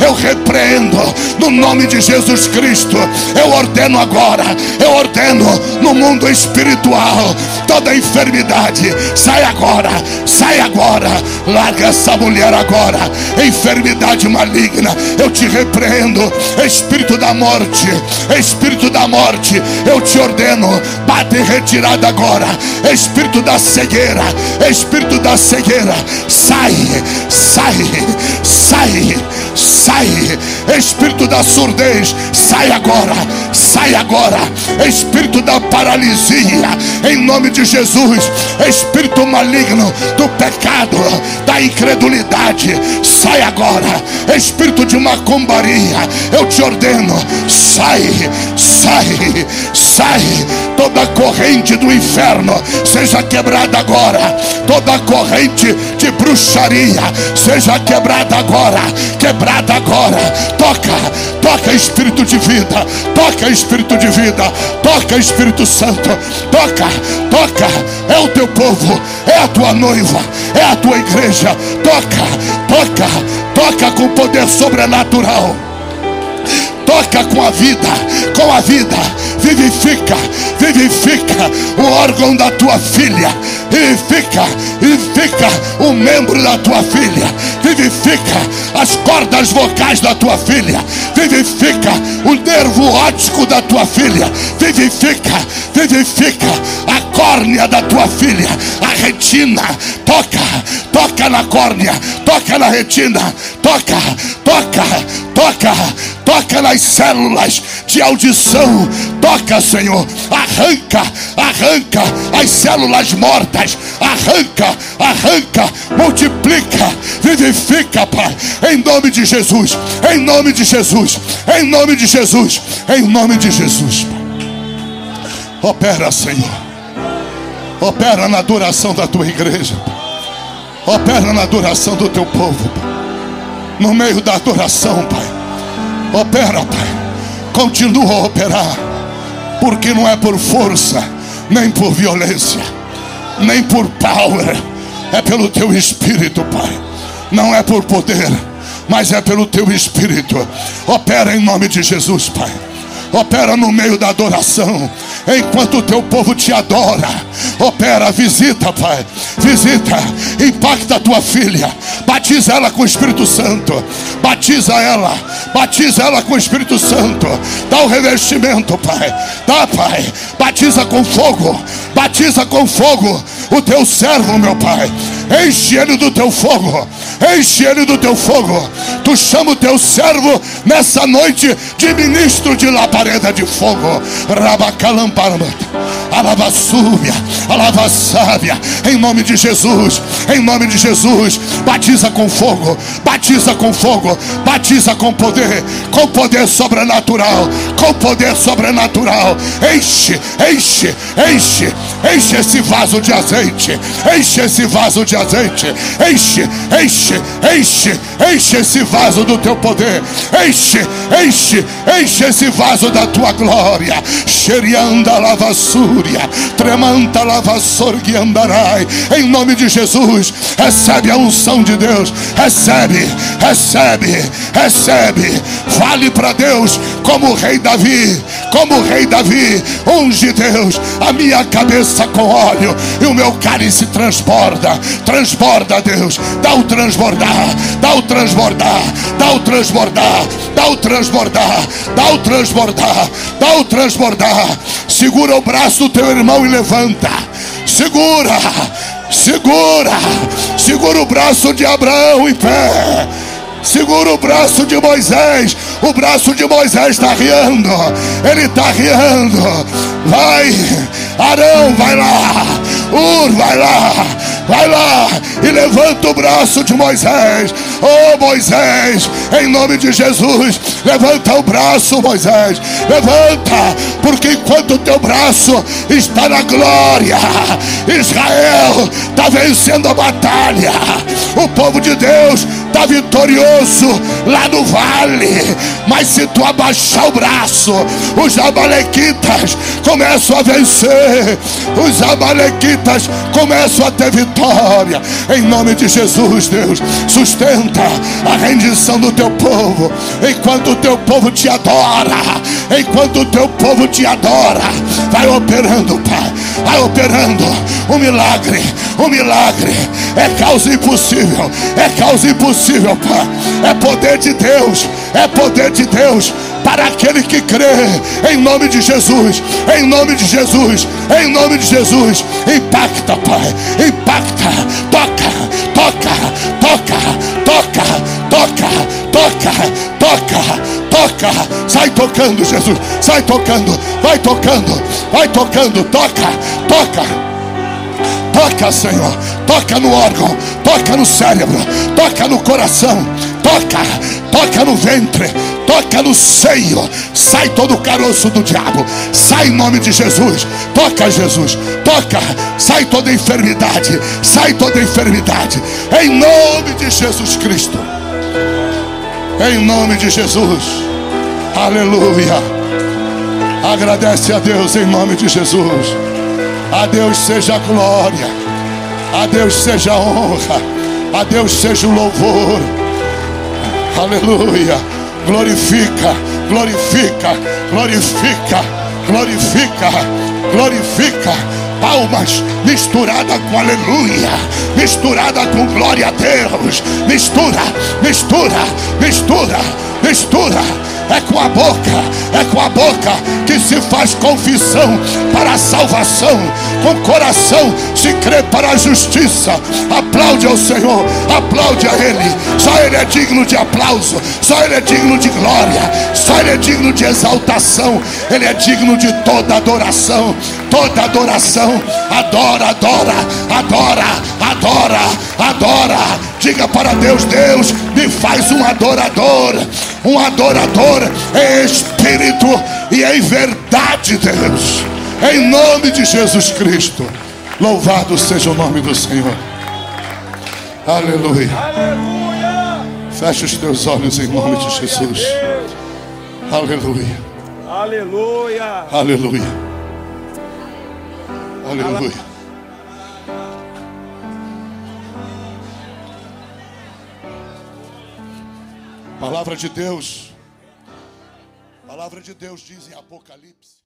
eu repreendo no nome de Jesus Cristo. Eu ordeno agora, eu ordeno no mundo espiritual, toda enfermidade, sai agora, larga essa mulher agora. Enfermidade maligna, eu te repreendo. Espírito da morte, eu te ordeno, bate em retirada agora. Espírito da cegueira, sai. Espírito da surdez, sai agora. Espírito da paralisia, em nome de Jesus. Espírito maligno do pecado, da incredulidade, sai agora. Espírito de macumbaria, eu te ordeno, sai. Toda corrente do inferno seja quebrada agora. Toda corrente de bruxaria seja quebrada agora. Toca, Espírito de vida, toca, Espírito de vida, toca, Espírito Santo, toca, é o Teu povo, é a Tua noiva, é a Tua igreja. Toca com poder sobrenatural. Toca com a vida, vivifica vivifica o órgão da tua filha, vivifica o membro da tua filha, vivifica as cordas vocais da tua filha, vivifica o nervo óptico da tua filha, vivifica a córnea da tua filha, a retina. Toca na córnea, toca na retina, toca nas células de audição, toca, Senhor, arranca as células mortas, arranca, multiplica, vivifica, Pai, em nome de Jesus, em nome de Jesus, em nome de Jesus, em nome de Jesus, Pai. Opera, Senhor, opera na adoração da tua igreja, Pai. Opera na adoração do teu povo, Pai. No meio da adoração, Pai, opera, Pai, continua a operar, porque não é por força, nem por violência, nem por power, é pelo teu Espírito, Pai. Não é por poder, mas é pelo teu Espírito. Opera em nome de Jesus, Pai. Opera no meio da adoração, enquanto o teu povo te adora. Opera, visita, Pai, visita, impacta a tua filha, batiza ela com o Espírito Santo, batiza ela com o Espírito Santo, dá o revestimento, Pai, dá, Pai, batiza com fogo o teu servo, meu Pai, enche ele do teu fogo, enche ele do teu fogo. Tu chama o teu servo nessa noite de ministro de labareda de fogo, Rabacalamparamata, alavassúbia, alavasábia, em nome de Jesus, batiza com fogo, batiza com fogo, batiza com poder sobrenatural, enche esse vaso de azeite, enche esse vaso do teu poder, enche esse vaso da tua glória, xerianda lavassúria, tremanta lavassorguiandarai, em nome de Jesus, recebe a unção de Deus, recebe, fale para Deus como o rei Davi, unge Deus a minha cabeça com óleo e o meu cálice transborda, Deus, dá o transbordar, segura o braço do teu irmão e levanta, segura o braço de Abraão em pé, segura o braço de Moisés. O braço de Moisés está riando, ele está riando. Vai, Arão, vai lá, vai lá e levanta o braço de Moisés. Oh, Moisés, em nome de Jesus, levanta o braço, Moisés, levanta, porque enquanto o teu braço está na glória, Israel está vencendo a batalha, o povo de Deus está vitorioso lá no vale. Mas se tu abaixar o braço, os amalequitas começam a vencer, os amalequitas começam a ter vitória. Em nome de Jesus, Deus, sustenta a rendição do teu povo, enquanto o teu povo te adora, vai operando, Pai, vai operando um milagre, é causa impossível, Pai, é poder de Deus, para aquele que crê, em nome de Jesus, impacta, Pai, toca, sai tocando, Jesus, sai tocando, vai tocando, toca, Senhor, toca no órgão, toca no cérebro, toca no coração, toca no ventre, toca no seio, sai todo o caroço do diabo, sai em nome de Jesus, toca, Jesus, toca, sai toda enfermidade, em nome de Jesus Cristo, em nome de Jesus, aleluia. Agradece a Deus em nome de Jesus. A Deus seja a glória, a Deus seja a honra, a Deus seja o louvor, aleluia. Glorifica, glorifica, glorifica. Palmas misturada com aleluia, misturada com glória a Deus. Mistura, mistura, mistura, mistura. É com a boca que se faz confissão para a salvação. Com o coração se crê para a justiça. Aplaude ao Senhor, aplaude a Ele. Só Ele é digno de aplauso, só Ele é digno de glória, só Ele é digno de exaltação. Ele é digno de toda adoração, toda adoração. Adora, adora, adora, adora, adora. Diga para Deus: Deus, me faz um adorador em espírito e em verdade, Deus, em nome de Jesus Cristo. Louvado seja o nome do Senhor. Aleluia. Fecha os teus olhos em nome de Jesus. Aleluia. Aleluia. Aleluia. Aleluia. Palavra de Deus diz em Apocalipse.